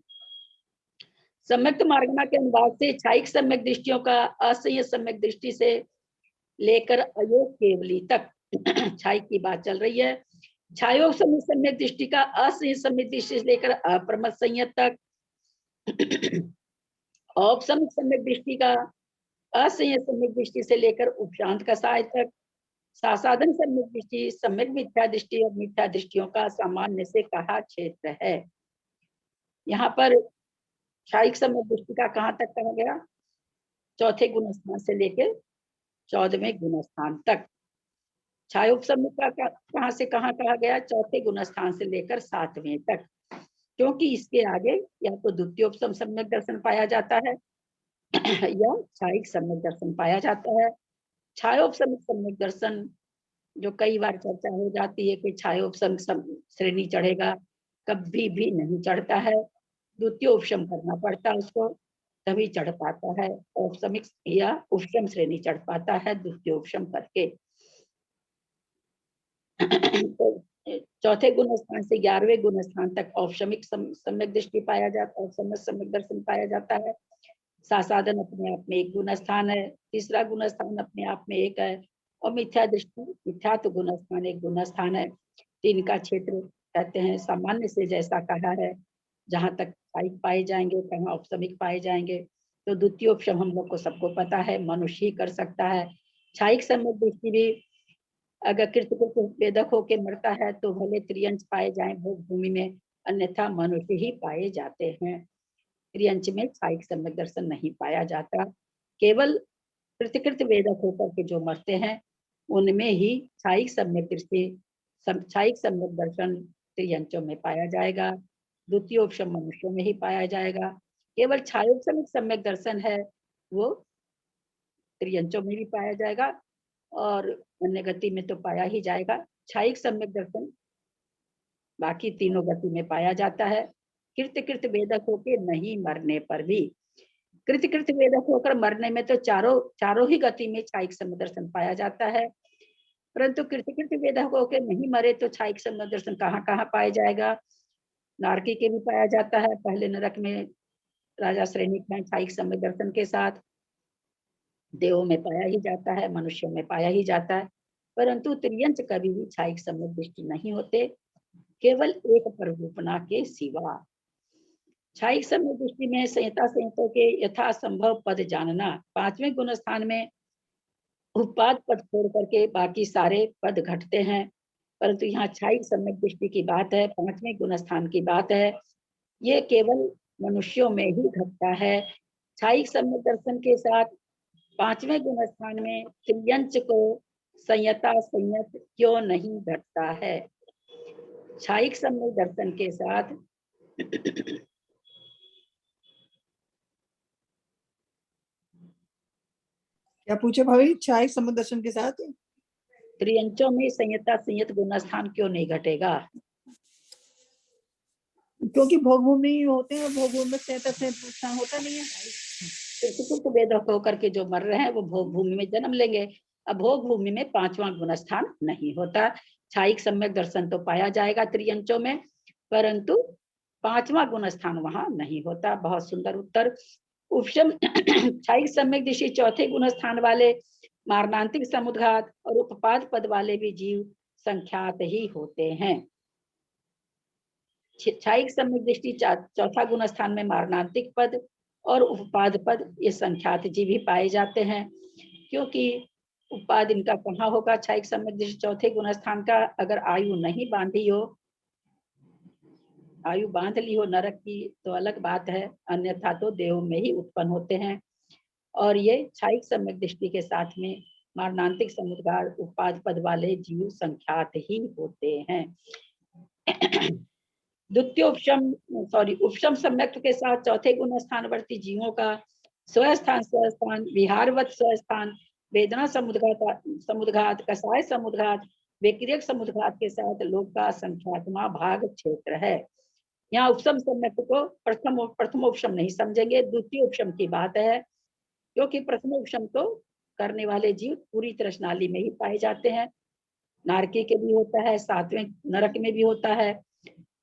सम्यक्त मार्गना के अनुवाद से छायिक सम्यक दृष्टियों का असंयत सम्यक दृष्टि से लेकर अयोग केवली तक छायिक की बात चल रही है। छायोग सम्यक दृष्टि का असंयत सम्यक दृष्टि से लेकर अप्रमत संयत तक, औपसमिक सम्यक दृष्टि का असंयत सम्यक दृष्टि से लेकर उपशांत कषाय तक, सासाधन सम्यक दृष्टि सम्यक मिथ्या दृष्टि और मिथ्या दृष्टियों का सामान्य से कहा क्षेत्र है। यहाँ पर छायिक सम्यक दृष्टि का कहाँ तक कहा गया, चौथे गुण स्थान से लेकर 14वें गुण स्थान तक। छायोपसम्यक का कहाँ से कहाँ कहा गया, चौथे गुण स्थान से लेकर 7वें तक, क्योंकि इसके आगे या तो द्वितीयोपसम सम्यक दर्शन पाया जाता है या छायिक सम्यक दर्शन पाया जाता है। छायोपसमिक सम्यक दर्शन जो कई बार चर्चा हो जाती है कि छायोपसम श्रेणी चढ़ेगा, कभी भी नहीं चढ़ता है, द्वितीय उपशम करना पड़ता है उसको, तभी चढ़ पाता है। औपसमिक या उपशम श्रेणी चढ़ पाता है द्वितीय उपशम करके। तो चौथे गुण स्थान से 11वें गुण स्थान तक औपशमिक सम्यक दृष्टि पाया जाता है, औपसमिक सम्यक दर्शन पाया जाता है। सासाधन अपने आप में एक गुण स्थान है, तीसरा गुण स्थान अपने आप में एक है, और मिथ्या दृष्टि मिथ्यात्व गुण स्थान एक गुण स्थान है। 3 का क्षेत्र कहते हैं सामान्य से जैसा कहा है, जहां तक छायिक पाए जाएंगे, कहाँ औपसमिक पाए जाएंगे। तो द्वितीय उपशम हम लोग को सबको पता है, मनुष्य ही कर सकता है। छायिक सम्यक दृष्टि भी अगर कृतकृत वेदक होके मरता है तो भले त्रियंश पाए जाए भोग भूमि में, अन्यथा मनुष्य ही पाए जाते हैं। त्रियंश में छायिक सम्यक दर्शन नहीं पाया जाता, केवल कृतकृत वेदक होकर के जो मरते हैं उनमें ही छायिक सम्यक दृष्टि छायिक सम्यक दर्शन त्रियंशों में पाया जाएगा, द्वितीय उपशम मनुष्यों में ही पाया जाएगा। केवल छायोपसमिक सम्यक दर्शन है वो त्रियंशों में भी पाया जाएगा और अन्य गति में तो पाया ही जाएगा। छायिक सम्यक दर्शन बाकी तीनों गति में पाया जाता है, कृत वेदक होकर नहीं मरने पर भी। कृत वेदक होकर मरने में तो चारों ही गति में छायिक सम्यक दर्शन पाया जाता है, परंतु कृत वेदक होकर नहीं मरे तो छायिक सम्यक दर्शन कहाँ कहाँ पाया जाएगा। नारकी के भी पाया जाता है, पहले नरक में राजा श्रेणी में छायिक सम्यक दर्शन के साथ, देवों में पाया ही जाता है, मनुष्यों में पाया ही जाता है, परंतु त्रियंश कभी भी छायिक सम्यक दृष्टि नहीं होते, केवल एक प्ररूपना के सिवा। छायिक सम्यक दृष्टि में संहितों के यथासंभव पद जानना। 5वें गुण स्थान में उपाद पद छोड़ करके बाकी सारे पद घटते हैं, परंतु यहाँ छायिक सम्यक दृष्टि की बात है, 5वें गुण स्थान की बात है, ये केवल मनुष्यों में ही घटता है। छायिक सम्यक दर्शन के साथ 5वें गुण स्थान में त्रियंश को संयत क्यों नहीं घटता है। छायिक सम्यक दर्शन के साथ क्या पूछे भाभी? छाई संबंध दर्शन के साथ त्रियंचों में संयता संयत गुण स्थान क्यों नहीं घटेगा? क्योंकि भोग भूमि होते हैं, भोग भूमि में स्थान होता नहीं है। तो वेदक होकर के जो मर रहे हैं वो भोग भूमि में जन्म लेंगे। अब भोग भूमि में 5वां गुण स्थान नहीं होता। छायिक सम्यक दर्शन तो पाया जाएगा त्रियंचों में, परंतु 5वां गुण स्थान वहां नहीं होता। बहुत सुंदर उत्तर। उपशम छायिक सम्यक दृष्टि चौथे गुण स्थान वाले मारणांतिक समुद्घात और उपपाद पद वाले भी जीव संख्यात ही होते हैं। छायिक सम्यक दृष्टि चौथा गुण स्थान में मारणांतिक पद और उपपाद पद ये संख्यात जीव ही पाए जाते हैं, क्योंकि उपाद इनका कहाँ होगा? छायिक सम्यक दृष्टि चौथे गुण स्थान का अगर आयु नहीं बांधी हो, आयु बांध ली हो नरक की तो अलग बात है, अन्यथा तो देव में ही उत्पन्न होते हैं। और ये छायिक सम्यक दृष्टि के साथ में मारणांतिक समुद्गार उपाद पद वाले जीव संख्यात ही होते हैं। द्वितीय उपशम सम्यक के साथ चौथे गुण स्थानवर्ती जीवों का स्वस्थान विहारवत स्वस्थान वेदना समुद्घात कसाय समुद्घात विक्रियक समुद्घात के साथ लोक का संख्यात्मा भाग क्षेत्र है। यहाँ उपशम सम्यक को प्रथम उपशम नहीं समझेंगे, द्वितीय उपशम की बात है, क्योंकि प्रथम उपशम तो करने वाले जीव पूरी तृष्णाली में ही पाए जाते हैं। नारकी के भी होता है, 7वें नरक में भी होता है,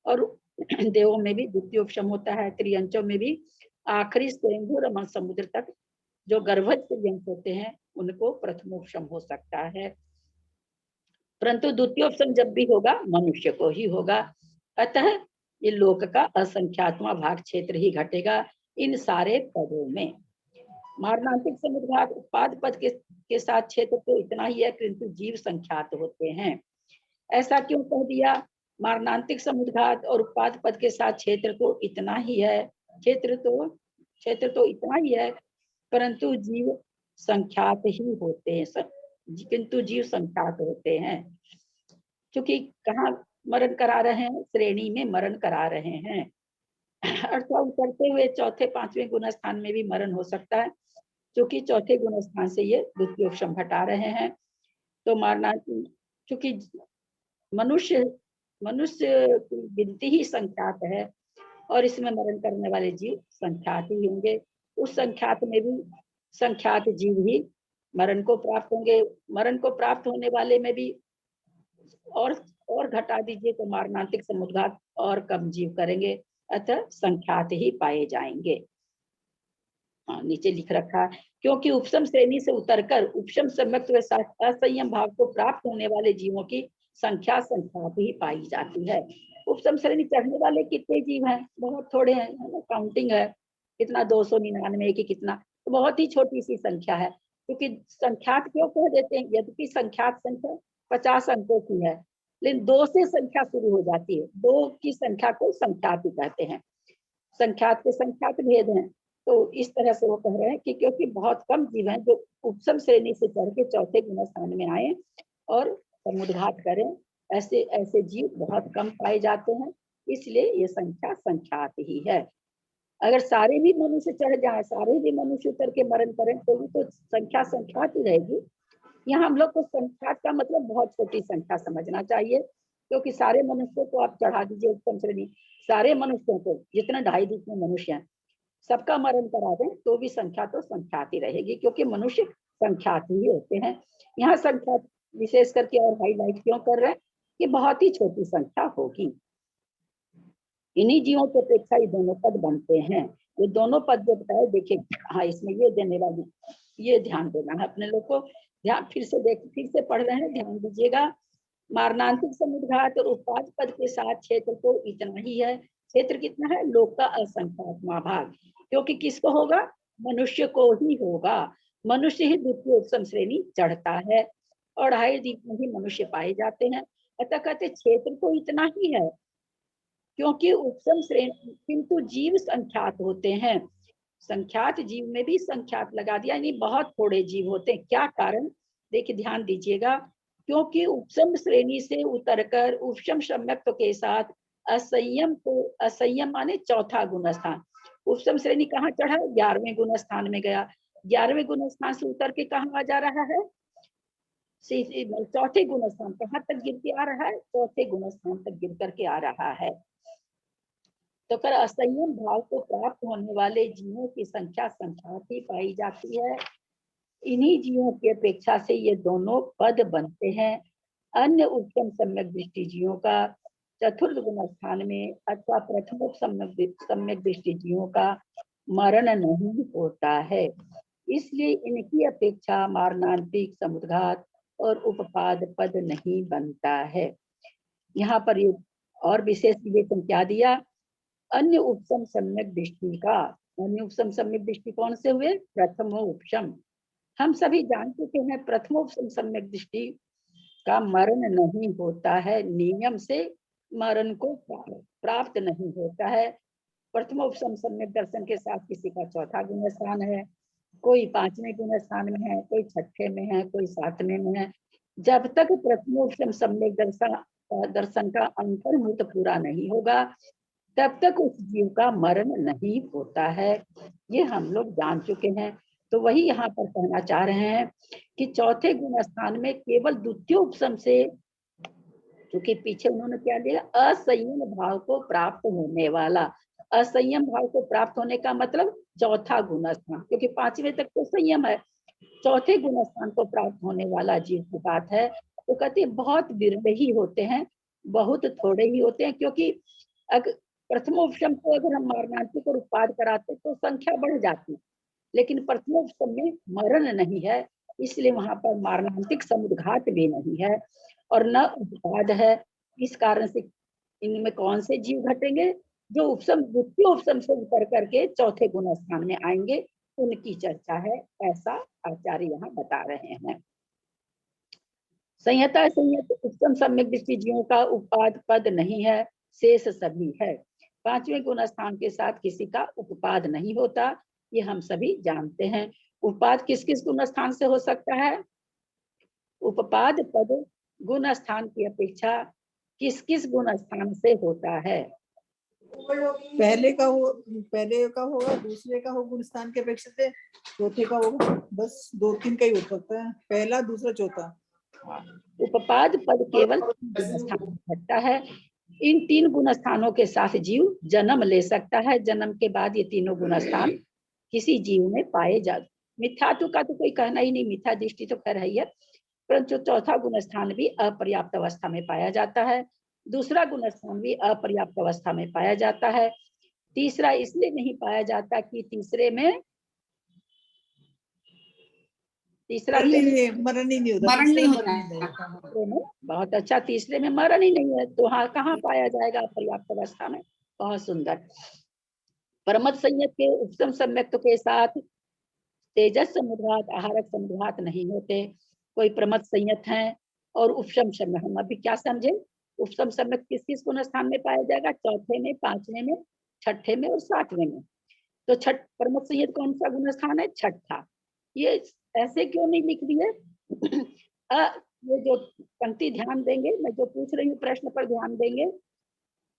और देवों में भी द्वितीय उपशम होता है। त्रियंचों में भी आखिरी स्वयंभू रमन समुद्र तक जो गर्भज त्रियंच होते हैं उनको प्रथमोपशम हो सकता है, परंतु द्वितीयोपशम जब भी होगा मनुष्य को ही होगा। अतः ये लोक का असंख्यात्मा भाग क्षेत्र ही घटेगा इन सारे पदों में। मारणांतिक समुद्घात उत्पाद पद के साथ क्षेत्र तो इतना ही है, किंतु जीव संख्यात होते हैं। ऐसा क्यों कह दिया? मारणांतिक समुद्घात और उत्पाद पद के साथ क्षेत्र तो इतना ही है, क्षेत्र तो इतना ही है, परंतु जीव संख्यात ही होते हैं, किंतु जीव संख्यात होते हैं, क्योंकि कहाँ मरण करा रहे हैं? श्रेणी में मरण करा रहे हैं। अर्थात उतरते हुए चौथे 5वें गुण स्थान में भी मरण हो सकता है, क्योंकि चौथे गुण स्थान से ये द्वितीयोपशम हटा रहे हैं। तो मारना, क्योंकि मनुष्य की गिनती ही संख्यात है और इसमें मरण करने वाले जीव संख्यात ही होंगे। उस संख्यात में भी संख्यात जीव ही मरण को प्राप्त होंगे। मरण को प्राप्त होने वाले में भी और घटा दीजिए तो मारणांतिक समुद्घात और कम जीव करेंगे, अतः संख्यात ही पाए जाएंगे। नीचे लिख रखा है, क्योंकि उपशम श्रेणी से उतरकर उपशम सम्यक के साथ असंयम भाव को प्राप्त होने वाले जीवों की संख्या संख्यात ही पाई जाती है। उपशम श्रेणी चढ़ने वाले कितने जीव हैं? बहुत थोड़े हैं, काउंटिंग है कितना 299 की कितना, तो बहुत ही छोटी सी संख्या है। क्योंकि संख्यात क्यों कह देते हैं? यद्यपि संख्यात संख्या 50 अंकों की है, लेकिन 2 से संख्या शुरू हो जाती है, 2 की संख्या को संख्यात ही कहते हैं। संख्यात के संख्यात भेद हैं, तो इस तरह से वो कह रहे हैं कि क्योंकि बहुत कम जीव हैं जो उपशम श्रेणी से चढ़ के चौथे गुण स्थान में आए और समुद्घात करें, ऐसे जीव बहुत कम पाए जाते हैं, इसलिए ये संख्या संख्यात ही है। अगर सारे भी मनुष्य चढ़ जाए, सारे भी मनुष्य उतर के मरण करें तो भी तो संख्या संख्यात ही रहेगी। यहाँ हम लोग को संख्यात का मतलब बहुत छोटी संख्या समझना चाहिए, क्योंकि सारे मनुष्यों को आप चढ़ा दीजिए उत्तम श्रेणी, सारे मनुष्यों को जितने 2.5 मनुष्य हैं सबका मरण करा दें तो भी संख्या तो संख्यात ही रहेगी, क्योंकि मनुष्य संख्यात ही होते हैं। यहाँ संख्या विशेष करके और हाईलाइट क्यों कर रहे हैं कि बहुत ही छोटी संख्या होगी। इन्हीं जीवों की अपेक्षा ये दोनों पद बनते हैं। ये दोनों पद जो बताए देखिए, हाँ इसमें ये देने वाली, ये ध्यान देना है अपने लोग को। ध्यान फिर से पढ़ रहे हैं, ध्यान दीजिएगा। मारणांतिक समुद्घात और उत्पाद पद के साथ क्षेत्र तो इतना ही है। क्षेत्र कितना है? लोक का असंख्यात्मा भाग, क्योंकि किसको होगा? मनुष्य को ही होगा। मनुष्य ही द्वितीय उपशम श्रेणी चढ़ता है और 2.5 द्वीप में ही मनुष्य पाए जाते हैं। अतः कहते क्षेत्र तो इतना ही है, क्योंकि उपशम श्रेणी, किंतु जीव संख्यात होते हैं। संख्यात जीव में भी संख्यात लगा दिया, यानी बहुत थोड़े जीव होते हैं। क्या कारण? देखिए ध्यान दीजिएगा, क्योंकि उपशम श्रेणी से उतरकर उपशम सम्यक के साथ असंयम माने चौथा गुण स्थान, उपशम श्रेणी कहाँ चढ़ा? 11वें गुण स्थान में गया। 11वें गुण स्थान से उतर के कहाँ आ जा रहा है? चौथे गुण स्थान, कहाँ तक गिर के आ रहा है? चौथे गुण स्थान तक गिर करके आ रहा है। तो कर असंयम भाव को प्राप्त होने वाले जीवों की संख्या संख्यात ही पाई जाती है। इन्हीं जीवों की अपेक्षा से ये दोनों पद बनते हैं। अन्य उत्तम सम्यक दृष्टि जीवों का चतुर्थ गुण स्थान में अथवा प्रथम सम्यक दृष्टि जीवों का मरण नहीं होता है। इसलिए इनकी अपेक्षा मारणांतिक, समुद्घात और उपपाद पद नहीं बनता है। यहाँ पर ये और विशेष विवेचन क्या दिया? अन्य उपसम सम्यक दृष्टि का, अन्य उपसम सम्यक दृष्टि कौन से हुए? प्रथम उपसम। हम सभी जान चुके हैं प्रथम उपसम सम्यक दृष्टि का मरण नहीं होता है, नियम से मरण को प्राप्त नहीं होता है। प्रथम उपसम सम्यक दर्शन के साथ किसी का चौथा गुण स्थान है, कोई 5वें गुण स्थान में है, कोई 6ठे में है, कोई 7वें में है। जब तक प्रथम उपसम सम्यक दर्शन का अंतर्मुत पूरा नहीं होगा तब तक उस जीव का मरण नहीं होता है। ये हम लोग जान चुके हैं। तो वही यहाँ पर कहना चाह रहे हैं कि चौथे गुण स्थान में केवल द्वितीय उपसम से, क्योंकि पीछे उन्होंने क्या दिया? असंयम भाव को प्राप्त होने वाला। असंयम भाव को प्राप्त होने का मतलब चौथा गुण स्थान, क्योंकि 5वें तक तो संयम है। चौथे गुण स्थान को प्राप्त होने वाला जीव की बात है। तो कहते हैं बहुत विरल ही होते हैं, बहुत थोड़े ही होते हैं, क्योंकि अगर प्रथमोपशम को अगर हम मारणांतिक और उत्पाद कराते तो संख्या बढ़ जाती, लेकिन प्रथमोपशम में मरण नहीं है, इसलिए वहां पर मारणांतिक समुद्घात भी नहीं है और न उत्पाद है। इस कारण से इनमें कौन से जीव घटेंगे? जो उपसम द्वितीय उपसम से उतर करके चौथे गुण स्थान में आएंगे, उनकी चर्चा है, ऐसा आचार्य यहाँ बता रहे हैं। संयता संयत उपसम सम्यक दृष्टि जीवों का उपपाद पद नहीं है, शेष सभी है। 5वें गुण स्थान के साथ किसी का उपपाद नहीं होता, ये हम सभी जानते हैं। उपपाद किस किस गुण स्थान से हो सकता है? उपपाद पद गुण स्थान की अपेक्षा किस किस गुण स्थान से होता है? पहले का होगा, दूसरे का हो गुण स्थान के अपेक्षा से, चौथे का होगा। बस 2-3 का ही हो सकता है, पहला, दूसरा, चौथा। उपपाद पद केवल गुण स्थान में घटता है। इन 3 गुण स्थानों के साथ जीव जन्म ले सकता है। जन्म के बाद ये तीनों गुण स्थान किसी जीव में पाए जाते। मिथ्यात्व का तो कोई कहना ही नहीं, मिथ्या दृष्टि तो खैर है ही है, परंतु चौथा गुण स्थान भी अपर्याप्त अवस्था में पाया जाता है। दूसरा गुण स्थान भी अपर्याप्त अवस्था में पाया जाता है। तीसरा इसलिए नहीं पाया जाता कि तीसरे में मरण ही नहीं होता। बहुत अच्छा, तीसरे में मरण ही नहीं है, तो हाँ कहाँ पाया जाएगा? पर्याप्त अवस्था में। बहुत सुंदर। परमत संयत के उपसम सम्यक्त के साथ तेजस समुद्घात, आहारक समुद्घात नहीं होते। कोई प्रमत संयत है और उपसम सम्यक, हम अभी क्या समझे? उपसम सम्यक किस किस गुण स्थान में पाया जाएगा? चौथे में, 5वें में, 6ठे में और 7वें में। तो प्रमत संयत कौन सा गुण स्थान है? 6ठा। ये ऐसे क्यों नहीं लिख दिए? ये जो पंक्ति ध्यान देंगे, मैं जो पूछ रही हूँ प्रश्न पर ध्यान देंगे।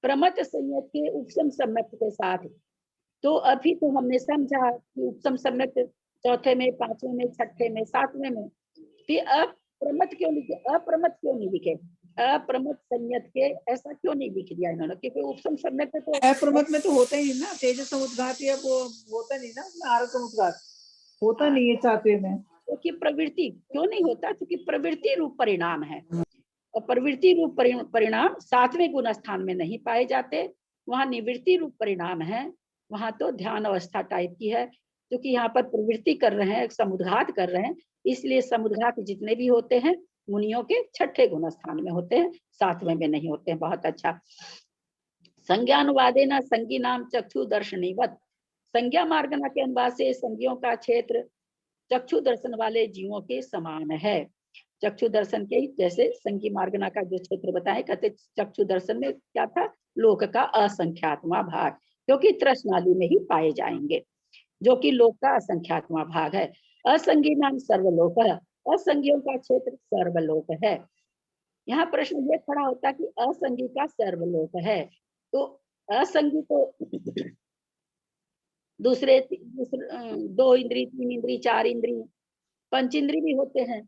प्रमत संयत के उपसम सम्यक्त के साथ, तो अभी तो हमने समझा कि उपसम सम्यक्त चौथे में, 5वें में, 6ठे में, 7वें में। फिर अप्रमत क्यों लिखे? अप्रमत क्यों नहीं लिखे? अप्रमत संयत के ऐसा क्यों नहीं लिख दिया इन्होंने? क्योंकि उपसम सम्यक्त तो अप्रमत में तो होता ही ना, तेजस समुद्घात या वो होता नहीं ना, आहारक समुद्घात होता नहीं है 7वें में। क्योंकि प्रवृत्ति क्यों नहीं होता? क्योंकि प्रवृत्ति रूप परिणाम है, और प्रवृत्ति रूप परिणाम 7वें गुण स्थान में नहीं पाए जाते। वहां निवृत्ति रूप परिणाम है, वहां तो ध्यान अवस्था टाइप की है। क्योंकि यहाँ पर प्रवृत्ति कर रहे हैं, समुद्घात कर रहे हैं, इसलिए समुद्घात जितने भी होते हैं मुनियों के 6ठे गुण स्थान में होते हैं, 7वें में नहीं होते हैं। बहुत अच्छा। संज्ञानुवादे न संज्ञी नाम चक्षु दर्शनीवत। संज्ञा मार्गना के अनुवाद से संज्ञों का क्षेत्र चक्षु दर्शन वाले जीवों के समान है। चक्षु दर्शन के जैसे संज्ञी मार्गना का जो क्षेत्र बताए, कहते चक्षु दर्शन में क्या था? लोक का असंख्यात्मा भाग, क्योंकि तृष्णालु में ही पाए जाएंगे, जो कि लोक का असंख्यात्मा भाग है। असंगी नाम सर्वलोक है, असंगियों का क्षेत्र सर्वलोक है। यहाँ प्रश्न ये खड़ा होता है कि असंगी का सर्वलोक है, तो असंगी को दूसरे 2 इंद्री, 3 इंद्री, 4 इंद्री, 5 इंद्री भी होते हैं।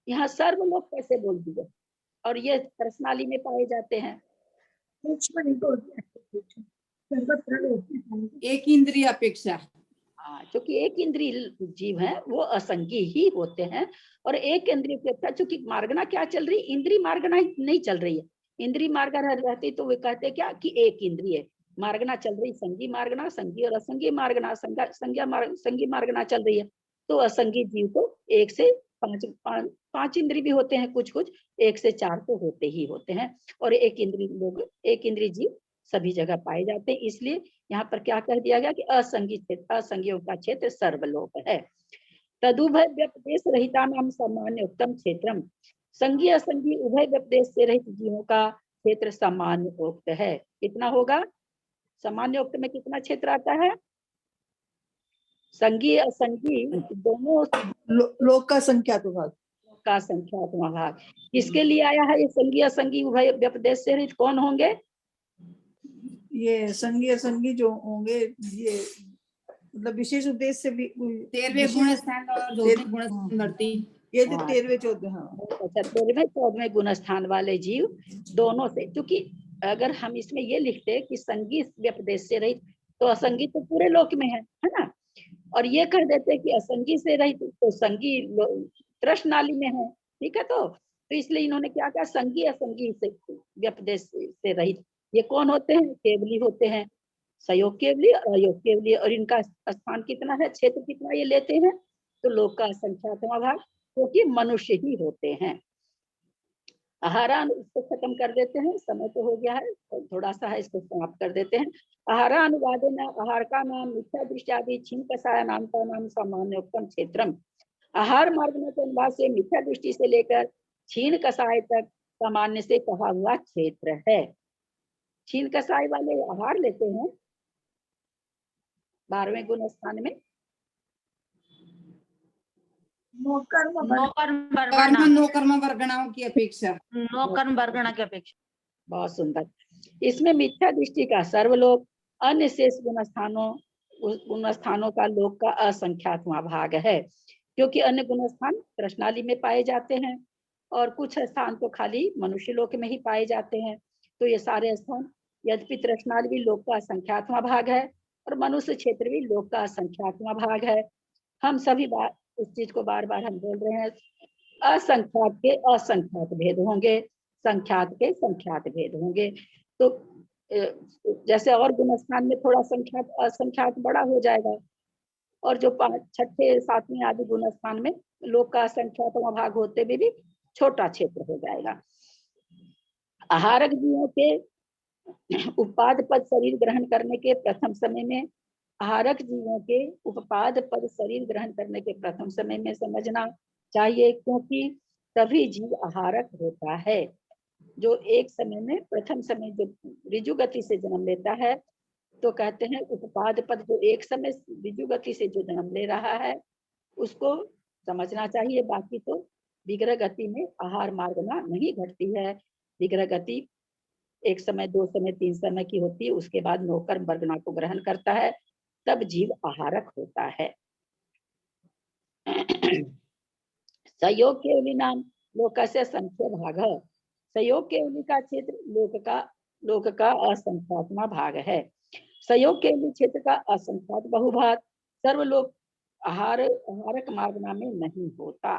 यहाँ सर्वलोक कैसे बोल दिए? और ये पर्सनाली में पाए जाते हैं। एक इंद्रिय अपेक्षा। हाँ, क्योंकि एक इंद्रिय जीव है वो असंगी ही होते हैं, और एक इंद्रिय की अपेक्षा, चूंकि मार्गना क्या चल रही, इंद्रिय मार्गना नहीं चल रही है। इंद्रिय मार्गना रहती तो वे कहते क्या कि एक इंद्रिय मार्गना चल रही, संगी मार्गना, संगी और असंगी मार्गना, संगी मार्गना चल रही है। तो असंगी जीव को 1 से 5 इंद्रिय भी होते हैं, कुछ 1 से 4 तो होते ही होते हैं, और एक इंद्रिय जीव सभी जगह पाए जाते हैं। इसलिए यहाँ पर क्या कह दिया गया कि असंगियों का क्षेत्र सर्वलोक है। तदुभय व्यपदेश रहिता नाम सामान्य उत्तम क्षेत्रम, संगी असंगी उभय व्यपदेश से रहित जीवों का क्षेत्र सामान्य उक्त है। कितना होगा? सामान्य उक्त में कितना क्षेत्र आता है? संगी असंगी दोनों लोक का संख्यात भाग का संख्यात्मक भाग। किसके लिए आया है ये संगी असंगी उभय व्यपदेश से रहित? कौन होंगे? ये संगी असंगी जो होंगे, ये मतलब विशेष उद्देश्य से भी 13वें गुण स्थान और 14वें गुण स्थान धरती। ये जो 13वें 14, हाँ अच्छा, 13वें 14वें गुण स्थान वाले जीव दोनों से, क्योंकि अगर हम इसमें ये लिखते कि संगी व्यपदेश से रहित, तो असंगी तो पूरे लोक में है ना, और ये कह देते कि असंगी से रहित तो संगी तृष्ण नाली में है, ठीक है। तो इसलिए इन्होंने क्या कहा, संगी असंगी से व्यपदेश से रहित। ये कौन होते हैं? केवली होते हैं, सयोग केवली और अयोग केवली। और इनका स्थान कितना है, क्षेत्र कितना ये लेते हैं? तो लोक का संख्यात्मक भाग, क्योंकि मनुष्य ही होते हैं। आहारान, इसको खत्म कर देते हैं, समय तो हो गया है, थोड़ा सा है, इसको समाप्त कर देते हैं। आहारानुवादेन आहार का नाम मिथ्या दृष्टि छीन कसाय नाम का नाम सामान्य उत्तम क्षेत्रम। आहार मार्ग के अनुवाद से मिथ्या दृष्टि से लेकर छीन कसाय तक सामान्य से कहा हुआ क्षेत्र है। छीन कसाय वाले आहार लेते हैं 12वें गुण स्थान में। नौकर्म वर्गणाओं की अपेक्षा। नौकर्म वर्गणा की अपेक्षा। बहुत सुंदर। इसमें मिथ्या दृष्टि का सर्वलोक, अन्य शेष गुण स्थानों का लोक का असंख्यात्मा भाग है, क्योंकि अन्य गुण स्थान तृष्णाली में पाए जाते हैं, और कुछ स्थान तो खाली मनुष्य लोक में ही पाए जाते हैं। तो ये सारे स्थान, यद्यपि तृष्णाली भी लोक का असंख्यात्मा भाग है, और मनुष्य क्षेत्र भी लोक का असंख्यात्मा भाग है। हम सभी इस चीज को बार बार हम बोल रहे हैं, असंख्यात के असंख्यात भेद होंगे, संख्यात के संख्यात भेद होंगे। तो जैसे और गुण स्थान में थोड़ा संख्यात असंख्यात बड़ा हो जाएगा, और जो 5, 6, 7वें आदि गुण स्थान में लोक का असंख्यात भाग होते हुए भी छोटा क्षेत्र हो जाएगा। आहारक जीवों के उपाद पद शरीर ग्रहण करने के प्रथम समय में, आहारक जीवों के उपपाद पद शरीर ग्रहण करने के प्रथम समय में समझना चाहिए, क्योंकि तभी जीव आहारक होता है। जो एक समय में प्रथम समय जो ऋजु गति से जन्म लेता है, तो कहते हैं उपपाद पद जो एक समय ऋजु गति से जो जन्म ले रहा है उसको समझना चाहिए। बाकी तो विग्रह गति में आहार मार्गना नहीं घटती है। विग्रह गति 1 समय, 2 समय, 3 समय की होती है, उसके बाद नौकर्म वर्गना को ग्रहण करता है, तब जीव आहारक होता है। सहयोग केवली नाम लोकस्य संख्य भाग है। सहयोग केवली का क्षेत्र लोक का असंख्यात्मा भाग है। सहयोग केवली क्षेत्र का असंख्यात बहुभाग सर्वलोक आहारक मार्गना में नहीं होता।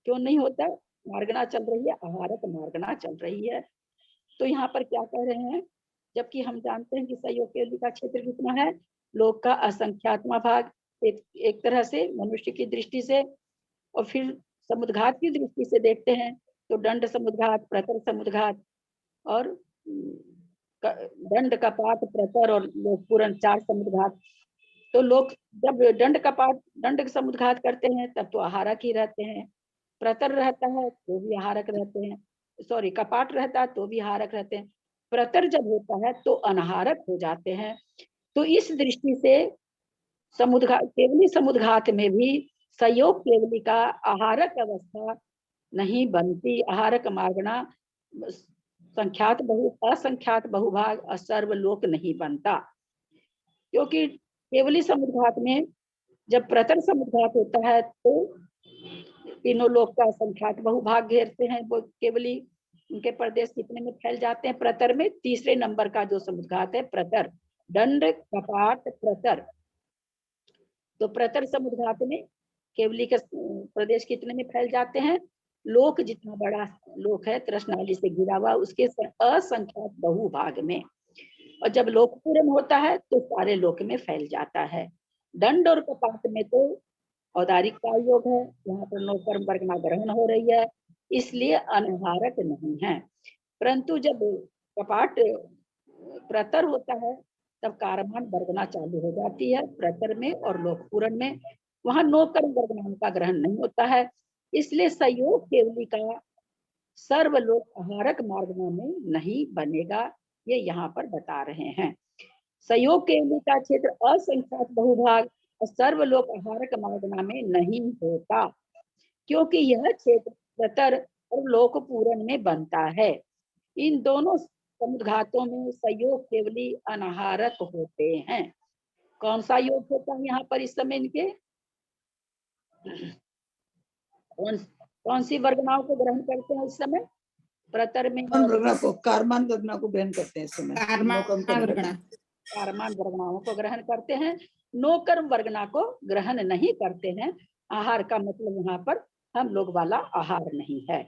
क्यों नहीं होता? मार्गना चल रही है, आहारक मार्गना चल रही है। तो यहाँ पर क्या कह रहे हैं, जबकि हम जानते हैं कि सहयोग केवली का क्षेत्र कितना है, लोक का असंख्यात्मा भाग, एक तरह से मनुष्य की दृष्टि से। और फिर समुद्घात की दृष्टि से देखते हैं तो दंड समुद्घात, प्रतर समुद्घात और दंड कपात, प्रतर और लोकपूर्ण 4 समुद्घात। तो लोग जब दंड समुद्घात करते हैं तब तो आहारक ही रहते हैं, प्रतर रहता है तो भी आहारक रहते हैं, सॉरी कपाट रहता है तो भी आहारक रहते हैं, प्रतर जब होता है तो अनाहारक हो जाते हैं। तो इस दृष्टि से केवली समुद्घात में भी सहयोग केवली का आहारक अवस्था नहीं बनती। आहारक मार्गना असंख्यात बहुभाग सर्वलोक नहीं बनता, क्योंकि केवली समुद्घात में जब प्रतर समुद्घात होता है तो तीनों लोक का संख्यात बहुभाग घेरते हैं वो केवली। उनके प्रदेश कितने में फैल जाते हैं? प्रतर में तीसरे नंबर का जो समुद्घात है प्रतर, दंड कपाट प्रतर। तो प्रतर समुद्घात में केवली के प्रदेश कितने में फैल जाते हैं? लोक जितना बड़ा लोक है तृष्णाली से घिरा हुआ उसके असंख्यात बहुभाग में। और जब लोक पूर्ण होता है तो सारे लोक में फैल जाता है। दंड और कपाट में तो औदारिक का योग है, यहाँ पर नौकर्म वर्गना ग्रहण हो रही है, इसलिए अनाहारक नहीं है। परंतु जब कपाट प्रतर होता है तब कारमान वर्गना चालू हो जाती है प्रतर में और लोक पूर्ण में, वहां नौकर्म वर्गनाओं का ग्रहण नहीं होता है, इसलिए संयोग केवली का सर्वलोक आहारक मार्गना में नहीं बनेगा, ये यहाँ पर बता रहे हैं। संयोग केवली का क्षेत्र असंख्यात बहुभाग और सर्वलोक आहारक मार्गना में नहीं होता, क्योंकि यह क्षेत्र प्रतर और लोक पूर्ण में बनता है। इन दोनों समुद्घातों में संयोग केवली अनाहारक होते हैं। कौन सा योग होता है यहाँ पर इस समय इनके? कौन सी वर्गनाओं को ग्रहण करते हैं इस समय? प्रतर में वर्गना को कारमान वर्गना को ग्रहण करते हैं इस समय। कारमान वर्गना। कारमान वर्गनाओं को ग्रहण करते हैं, नौकर्म वर्गना को ग्रहण नहीं करते हैं। आहार का मतलब यहाँ पर हम लोग वाला आहार नहीं है।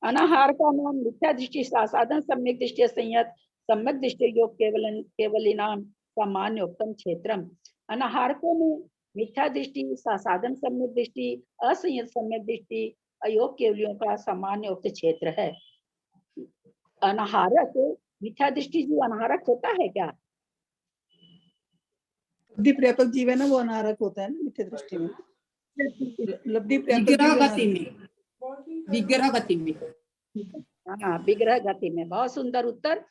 अनाहार का नाम मिथ्या दृष्टि साधन सम्यक दृष्टि संयत सम्यक दृष्टि योग केवली नाम सामान्य उत्तम क्षेत्रम। अनाहारकों में मिथ्या दृष्टि साधन सम्यक दृष्टि असंयत सम्यक दृष्टि अयोग केवलियों का सामान्य उक्त क्षेत्र है। अनाहारक मिथ्या दृष्टि जो अनाहारक होता है क्या? लब्धि पर्यापक जीव है ना, वो अनाहारक होता है ना मिथ्या दृष्टि में। लब्धि पर्यापक विग्रह जीव गति में, विग्रह गति में। हाँ, विग्रह गति में। बहुत सुंदर उत्तर।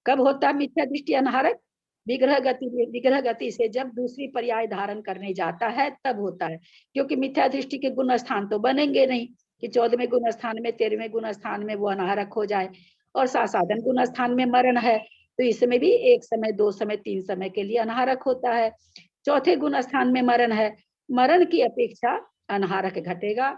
कब होता है मिथ्या दृष्टि अनाहारक? विग्रह गति में। विग्रह गति से जब दूसरी पर्याय धारण करने जाता है तब होता है, क्योंकि मिथ्या दृष्टि के गुण स्थान तो बनेंगे नहीं कि 14वें गुण स्थान में 13वें गुण स्थान में वो अनाहारक हो जाए, और साधन गुण स्थान में मरण है तो इसमें भी 1 समय 2 समय 3 समय के लिए अनाहारक होता है। चौथे गुण स्थान में मरण है, मरण की अपेक्षा अनाहारक घटेगा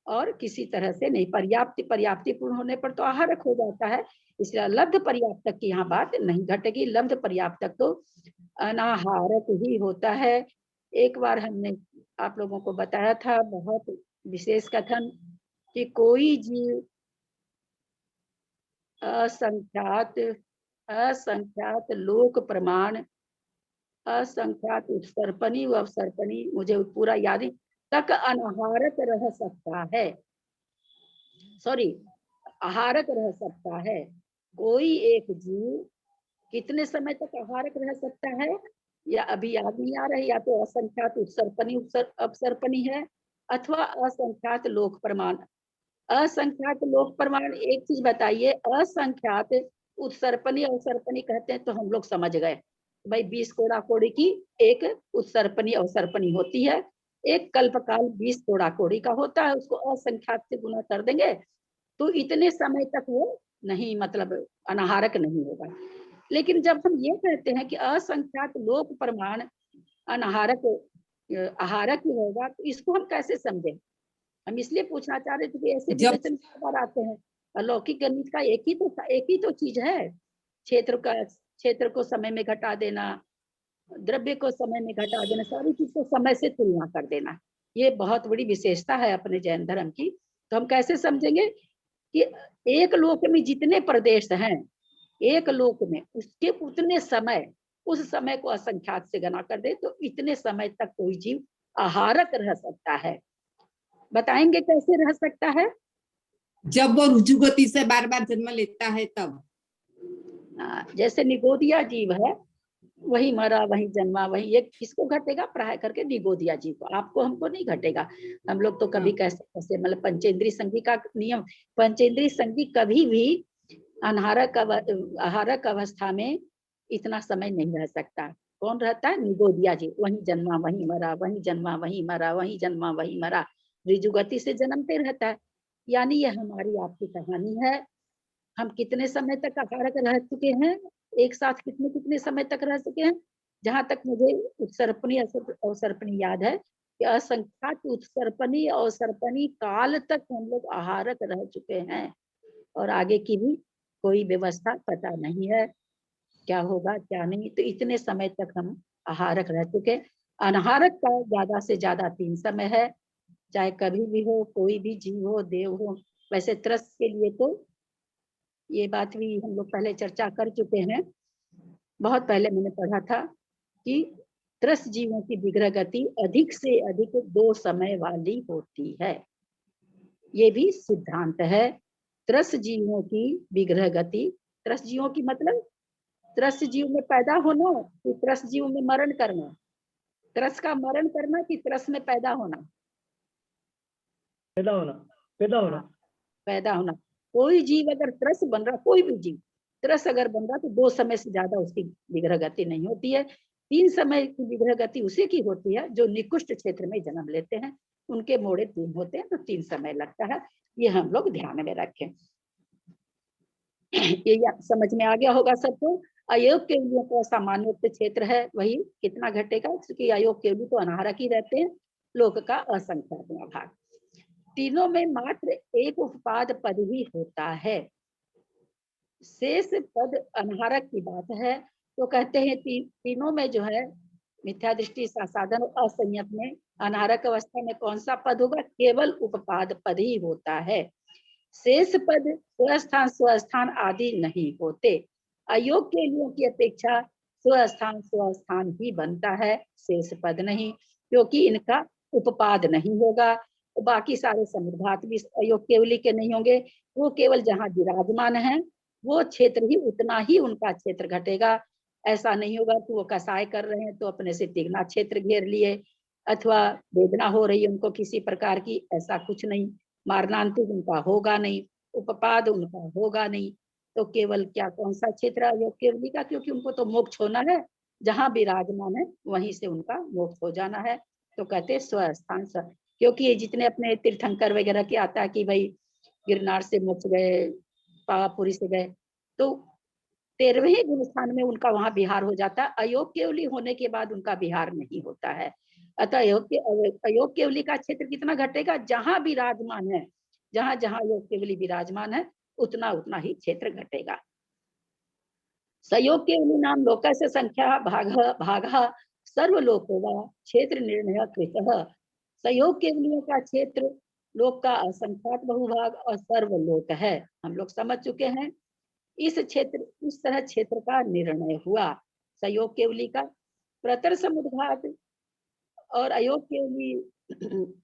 और किसी तरह से नहीं, पर्याप्ति पूर्ण होने पर तो आहारक हो जाता है, इसलिए लब्ध पर्याप्त तक की यहाँ बात नहीं घटेगी। लब्ध पर्याप्त तक तो अनाहारक ही होता है। एक बार हमने आप लोगों को बताया था बहुत विशेष कथन कि कोई जीव असंख्यात लोक प्रमाण असंख्यात उत्सर्पणी व अवसर्पणी, मुझे पूरा याद नहीं, तक अनाहारक रह सकता है, सॉरी आहारक रह सकता है। कोई एक जीव कितने समय तक आहारक रह सकता है या अभी याद नहीं आ रहा है, या तो असंख्यात उत्सर्पणी अपसर्पणी है अथवा असंख्यात लोक प्रमाण। असंख्यात लोक प्रमाण एक चीज बताइए, असंख्यात उत्सर्पणी अवसर्पणी कहते हैं तो हम लोग समझ गए भाई 20 कोड़ा कोड़ी की एक उत्सर्पणी अवसर्पणी होती है, एक कल्पकाल 20 कोड़ा कोड़ी का होता है, उसको असंख्यात से गुना कर देंगे तो इतने समय तक वो नहीं, मतलब अनाहारक नहीं होगा। लेकिन जब हम ये कहते हैं कि असंख्यात लोक प्रमाण अनाहारक आहारक ही होगा तो इसको हम कैसे समझें? हम इसलिए पूछना चाह रहे थे कि ऐसे विवेचन बार आते हैं। अलौकिक गणित का एक ही तो चीज है, क्षेत्र को समय में घटा देना, द्रव्य को समय में घटा देना, सारी चीज को समय से तुलना कर देना, ये बहुत बड़ी विशेषता है अपने जैन धर्म की। तो हम कैसे समझेंगे कि एक लोक में जितने प्रदेश हैं, एक लोक में उसके उतने समय, उस समय को असंख्यात से गणा कर दे तो इतने समय तक कोई जीव आहारक रह सकता है। बताएंगे कैसे रह सकता है? जब वो रुजु गति से बार बार जन्म लेता है तब। जैसे निगोदिया जीव है, वही मरा वही जन्मा वही, ये किसको घटेगा? प्राय करके निगोदिया जीव को, आपको हमको नहीं घटेगा। हम लोग तो कभी कैसे कैसे, मतलब पंचेंद्रीय संधि का नियम, पंचेंद्रीय संधि कभी भी आहारक अवस्था में इतना समय नहीं रह सकता। कौन रहता है? निगोदिया जीव, वही जन्मा वही मरा, वही जन्मा वही मरा, वही जन्मा वही मरा, ऋजुगति से जन्मते रहता है। यानी ये हमारी आपकी कहानी है। हम कितने समय तक आहारक रह चुके हैं, एक साथ कितने कितने समय तक रह चुके हैं? जहां तक मुझे उत्सर्पणी अवसर्पणी याद है कि असंख्यात उत्सर्पणी अवसर्पणी काल तक हम लोग आहारक रह चुके हैं, और आगे की भी कोई व्यवस्था पता नहीं है क्या होगा क्या नहीं। तो इतने समय तक हम आहारक रह चुके। अनाहारक का ज्यादा से ज्यादा 3 समय है, चाहे कभी भी हो, कोई भी जीव हो, देव हो। वैसे त्रस्त के लिए तो ये बात भी हम लोग पहले चर्चा कर चुके हैं, बहुत पहले मैंने पढ़ा था कि त्रस्त जीवों की विग्रह गति अधिक से अधिक 2 समय वाली होती है। ये भी सिद्धांत है। त्रस्त जीवों की विग्रह गति, त्रस्त जीवों की मतलब त्रस्त जीव में पैदा होना कि त्रस्त जीव में मरण करना, त्रस्त का मरण करना कि त्रस्त में पैदा होना? पैदा होना, पैदा होना। पैदा होना। कोई जीव अगर त्रस्त बन रहा, कोई भी जीव त्रस्त अगर बन रहा, तो 2 समय से ज्यादा उसकी विग्रह गति नहीं होती है। 3 समय की विग्रह गति उसी की होती है जो निकृष्ट क्षेत्र में जन्म लेते हैं, उनके मोड़े 3 होते हैं, तो 3 समय लगता है। ये हम लोग ध्यान में रखें। ये समझ में आ गया होगा सबको। अयोग केवलियों का सामान्य क्षेत्र है, वही कितना घटेगा, क्योंकि अयोग केवली तो अनाहारक ही रहते हैं, लोक का असंख्यात भाग। तीनों में मात्र एक उपपाद पद ही होता है, शेष पद अनाहारक की बात है। तो कहते हैं तीनों में जो है मिथ्या दृष्टि साधन और असंयत में अनाहारक अवस्था में कौन सा पद होगा? केवल उपपाद पद ही होता है, शेष पद स्वस्थान आदि नहीं होते। अयोग के लिए की अपेक्षा स्वस्थान ही बनता है, शेष पद नहीं, क्योंकि इनका उपपाद नहीं होगा। तो बाकी सारे समुद्धात भी अयोग केवली के नहीं होंगे, वो केवल जहाँ विराजमान है वो क्षेत्र ही, उतना ही उनका क्षेत्र घटेगा। ऐसा नहीं होगा कि वो कसाय कर रहे हैं तो अपने से तिगना क्षेत्र घेर लिए, अथवा वेदना हो रही है उनको किसी प्रकार की, ऐसा कुछ नहीं। मारणांतिक उनका होगा नहीं, उपपाद उनका होगा नहीं। तो केवल क्या कौन सा क्षेत्र अयोग केवली का? क्योंकि उनको तो मोक्ष होना है, जहाँ विराजमान है वहीं से उनका मोक्ष हो जाना है। तो कहते स्वस्थान क्योंकि ये जितने अपने तीर्थंकर वगैरह के आता है कि भाई गिरनार से मोक्ष गए, पावापुरी से गए, तो 13वें गुण स्थान में उनका वहां विहार हो जाता है। अयोग केवली होने के बाद उनका विहार नहीं होता है। अतः अयोग केवली का क्षेत्र कितना घटेगा? जहां विराजमान है, जहां जहां अयोग केवली विराजमान है, उतना उतना ही क्षेत्र घटेगा। सयोग केवली नाम लोक से संख्या भाग सर्वलोको वा क्षेत्र निर्णय कृत। सयोग केवलियों का क्षेत्र लोक का असंख्यात बहुभाग और सर्वलोक है, हम लोग समझ चुके हैं। इस तरह क्षेत्र का निर्णय हुआ सयोग केवली का। प्रतर समुद्घात और अयोग केवली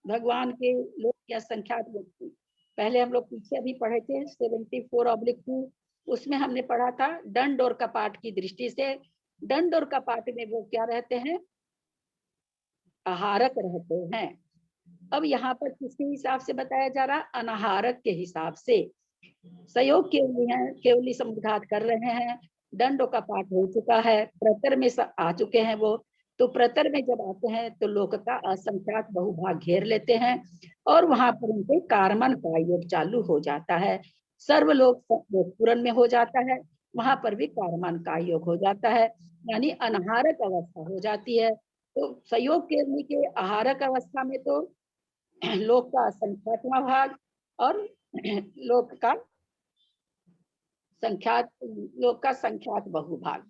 भगवान के लोक या संख्यात, पहले हम लोग पीछे अभी पढ़े थे 74/2, उसमें हमने पढ़ा था दंड और कपाट की दृष्टि से। दंड और कपाट में वो क्या रहते हैं? आहारक रहते हैं। अब यहाँ पर किसके हिसाब से बताया जा रहा? अनाहारक के हिसाब से। सयोग केवली है, केवली समुद्घात कर रहे हैं, दंड का पाठ हो चुका है, प्रतर में आ चुके हैं वो। तो प्रतर में जब आते हैं तो लोक का असंख्यात बहुभाग घेर लेते हैं, और वहां पर उनके कारमन का योग चालू हो जाता है। सर्वलोक पूर्ण में हो जाता है, वहां पर भी कारमन का योग हो जाता है, यानी अनाहारक अवस्था हो जाती है। तो सयोग केवली के आहारक अवस्था में तो लोक का असंख्यातवां भाग और लोक का संख्यात बहुभाग।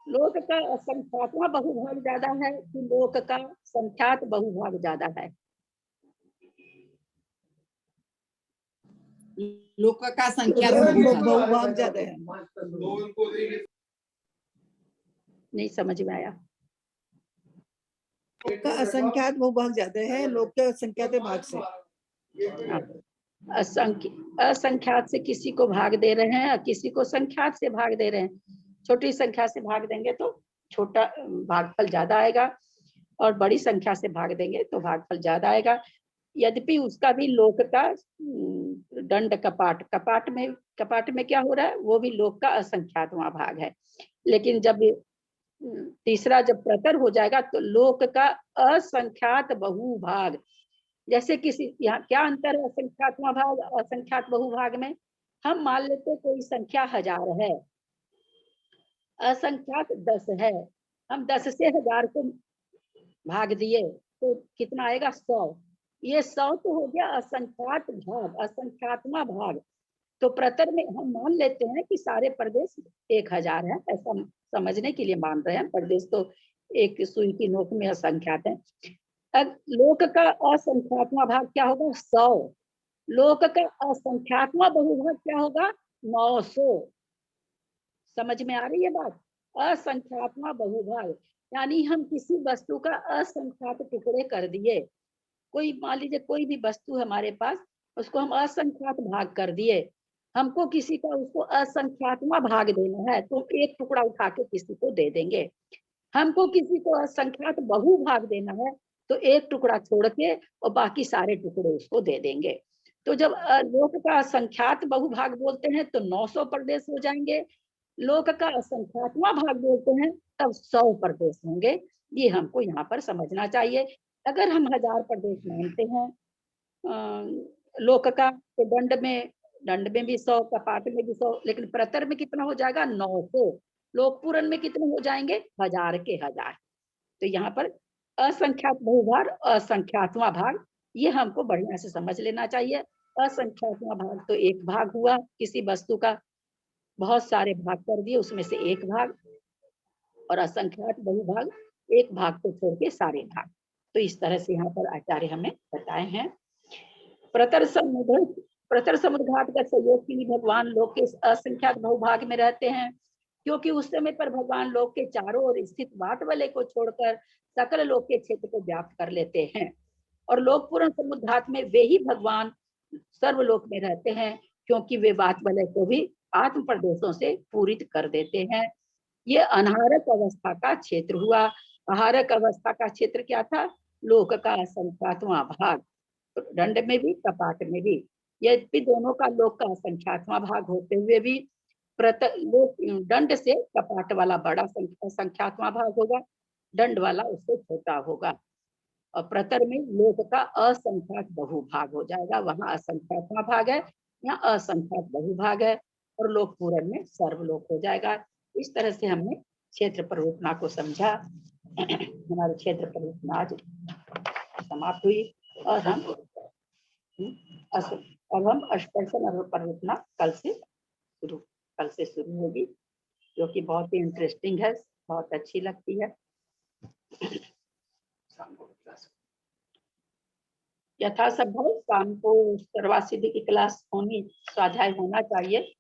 लोक का असंख्यातवां बहुभाग ज्यादा है कि लोक का संख्यात बहुभाग ज्यादा है? लोक का संख्या बहुभाग ज्यादा है। नहीं समझ में आया। लोक का असंख्यात बहुभाग ज्यादा है लोक के असंख्यात भाग से। असंख्यात से किसी को भाग दे रहे हैं, किसी को संख्यात से भाग दे रहे हैं। छोटी संख्या से भाग देंगे तो छोटा भागफल ज्यादा आएगा, और बड़ी संख्या से भाग देंगे तो भागफल ज्यादा आएगा। यद्यपि उसका भी लोक का दंड कपाट में क्या हो रहा है? वो भी लोक का असंख्यातवां भाग है। लेकिन जब तीसरा जब प्रतर हो जाएगा तो लोक का असंख्यात बहुभाग, जैसे किसी यहाँ क्या अंतर है असंख्यातवां भाग असंख्यात बहुभाग में? हम मान लेते कोई संख्या 1000 है, असंख्यात 10 है, हम 10 से 1000 को भाग दिए तो कितना आएगा 100। ये 100 तो हो गया असंख्यात भाग, असंख्यात्मा भाग। तो प्रतर में हम मान लेते हैं कि सारे प्रदेश 1000 है, ऐसा समझने के लिए मान रहे हैं। प्रदेश तो एक सुई की नोक में असंख्यात है। अब लोक का असंख्यात्मा भाग क्या होगा 100। लोक का असंख्यात्मा बहुभाग क्या होगा 900। समझ में आ रही है बात? असंख्यात्मा बहुभाग यानी हम किसी वस्तु का असंख्यात टुकड़े कर दिए। कोई मान लीजिए कोई भी वस्तु हमारे पास, उसको हम असंख्यात भाग कर दिए। हमको किसी का उसको असंख्यात्मा भाग देना है तो एक टुकड़ा उठा के किसी को दे देंगे। हमको किसी को असंख्यात बहु भाग देना है तो एक टुकड़ा छोड़ के और बाकी सारे टुकड़े उसको दे देंगे। तो जब लोक का असंख्यात बहुभाग बोलते हैं तो 900 प्रदेश हो जाएंगे। लोक का असंख्यात्मा भाग बोलते हैं तब 100 प्रदेश होंगे। ये हमको यहाँ पर समझना चाहिए। अगर हम 1000 प्रदेश मानते हैं लोक का, तो दंड में भी 100, कपाट में भी 100, लेकिन प्रतर में कितना हो जाएगा 900। लोक पूरन में कितने हो जाएंगे 1000 के 1000। तो यहाँ पर असंख्यात बहुभाग, असंख्यात्मा भाग, ये हमको बढ़िया से समझ लेना चाहिए। असंख्यात्मा भाग तो एक भाग हुआ किसी वस्तु का, बहुत सारे भाग कर दिए उसमें से एक भाग। और असंख्यात बहुभाग एक भाग को छोड़ के सारे भाग। तो इस तरह से यहाँ पर आचार्य हमें बताए हैं। प्रतर समुद्र घाट का सहयोग के लिए भगवान लोक के असंख्यात बहुभाग में रहते हैं, क्योंकि उस समय पर भगवान लोक के चारों ओर स्थित वाट वलय को छोड़कर सकल लोक के क्षेत्र को व्याप्त कर लेते हैं। और लोक पूर्ण समुद्र घाट में वे ही भगवान सर्वलोक में रहते हैं, क्योंकि वे वाट वलय को भी आत्म प्रदेशों से पूरित कर देते हैं। ये अनाहरक अवस्था का क्षेत्र हुआ। आहारक अवस्था का क्षेत्र क्या था? लोक का असंख्यातवां भाग। दंड में भी कपाट में भी, यद्यपि दोनों का लोक का असंख्यातवां भाग होते हुए भी दंड से कपाट वाला बड़ा संख्यात्मा भाग होगा, दंड वाला उससे छोटा होगा। और प्रतर में लोक का असंख्यात बहुभाग हो जाएगा। वहां असंख्यात्मा भाग है, यहाँ असंख्यात बहुभाग है। और लोक पूरन में सर्वलोक हो जाएगा। इस तरह से हमने क्षेत्र परिकल्पना को समझा। हमारे क्षेत्र परिकल्पना आज समाप्त हुई। और हम अब हम स्पर्शन परिकल्पना कल से शुरू होगी, जो कि बहुत ही इंटरेस्टिंग है, बहुत अच्छी लगती है। यथासंभव शाम को सर्वासिद्धि की क्लास होनी, स्वाध्याय होना चाहिए।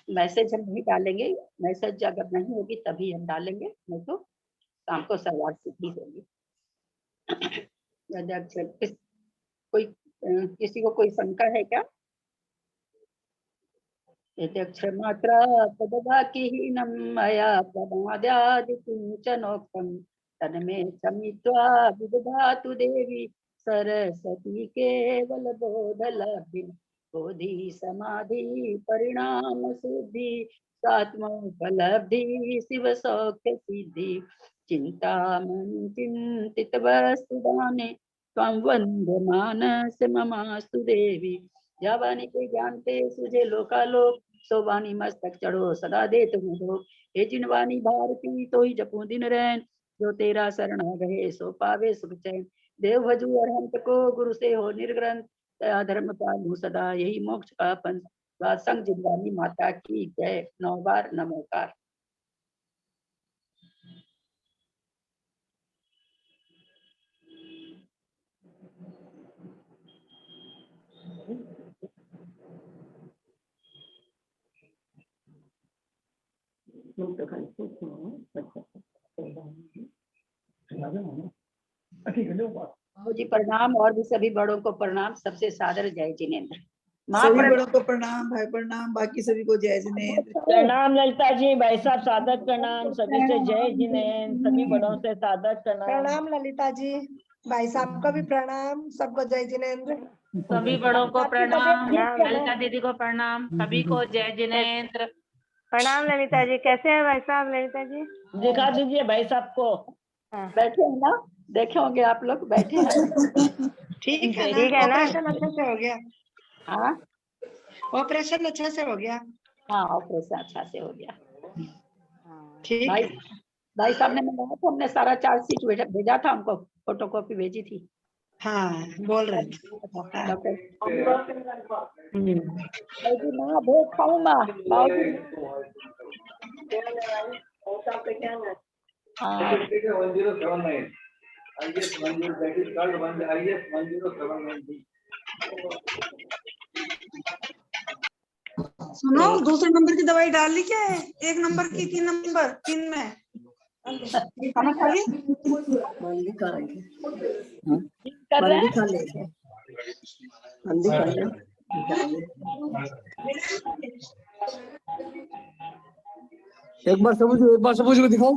मैसेज हम नहीं डालेंगे, मैसेज अगर नहीं होगी तभी हम डालेंगे, नहीं तो शाम को सर्वासिद्धि होगी। कोई किसी को कोई शंका है क्या? यद्यक्षरमात्रा पदवाक्यहीनं मया प्रमाद्यादि किंचनोक्तं तन्मे क्षमित्वा विदधातु देवी सरस्वती केवल बोधलब्धि बोधि समाधि परिणाम सिद्धि सात्मोपलब्धि शिव सौख्य सिद्धि चिंतामणि चिंतित वस्तुदाने त्वं वंदमानस ममास्तु देवी। या वाणी के ज्ञान पे सुझे लोकालोक, सो वाणी मस्तक चढ़ो सदा दे तुम हो। हे जिन वाणी भारती तो ही जपू दिन रैन, जो तेरा शरण रहे सो पावे सुख चैन। देव भजू अरहंत को गुरु से हो निर्ग्रंथ, दया धर्म पालू सदा यही मोक्ष का पंथ। संग जिनवानी माता की जय। 9 बार नमोकार। जी प्रणाम, और भी सभी बड़ों को प्रणाम। सबसे सादर जय जिनेन्द्र। सभी बड़ों को प्रणाम, भाई प्रणाम, बाकी सभी को जय जिनेन्द्र। प्रणाम ललिता जी, भाई साहब सादर प्रणाम, सभी से जय जिनेन्द्र, सभी बड़ों से सादर प्रणाम। प्रणाम ललिता जी, भाई साहब को भी प्रणाम, सबको जय जिनेन्द्र। सभी बड़ों को आपकी तबीयत प्रणाम, ठीक है ना? ललिता दीदी को प्रणाम, सभी को जय जिनेन्द्र। प्रणाम ललिता जी, कैसे हैं भाई साहब? ललिता जी दिखा दीजिए भाई साहब को। बैठे हैं ना, देखे होंगे आप लोग, बैठे हैं। ठीक है ना? ठीक है ना? ऑपरेशन अच्छे से हो गया? हाँ ऑपरेशन अच्छे से हो गया? हाँ, ऑपरेशन अच्छा से हो गया। ठीक भाई है। भाई साहब ने मंगाया तो हमने सारा चार्जशीट भेजा था, हमको फोटोकॉपी भेजी थी हाँ बोल रहे थे। हाँ। डॉक्टर। बाबूजी ना भोग खाऊं माँ बाबूजी। हाँ 1079. IS 10, that is called IS 1079. सुनो दूसरे नंबर की दवाई डाल ली क्या है? एक नंबर की 3 में खाना खा लिया? कर रहे हैं। एक बार सबूत को दिखाओ।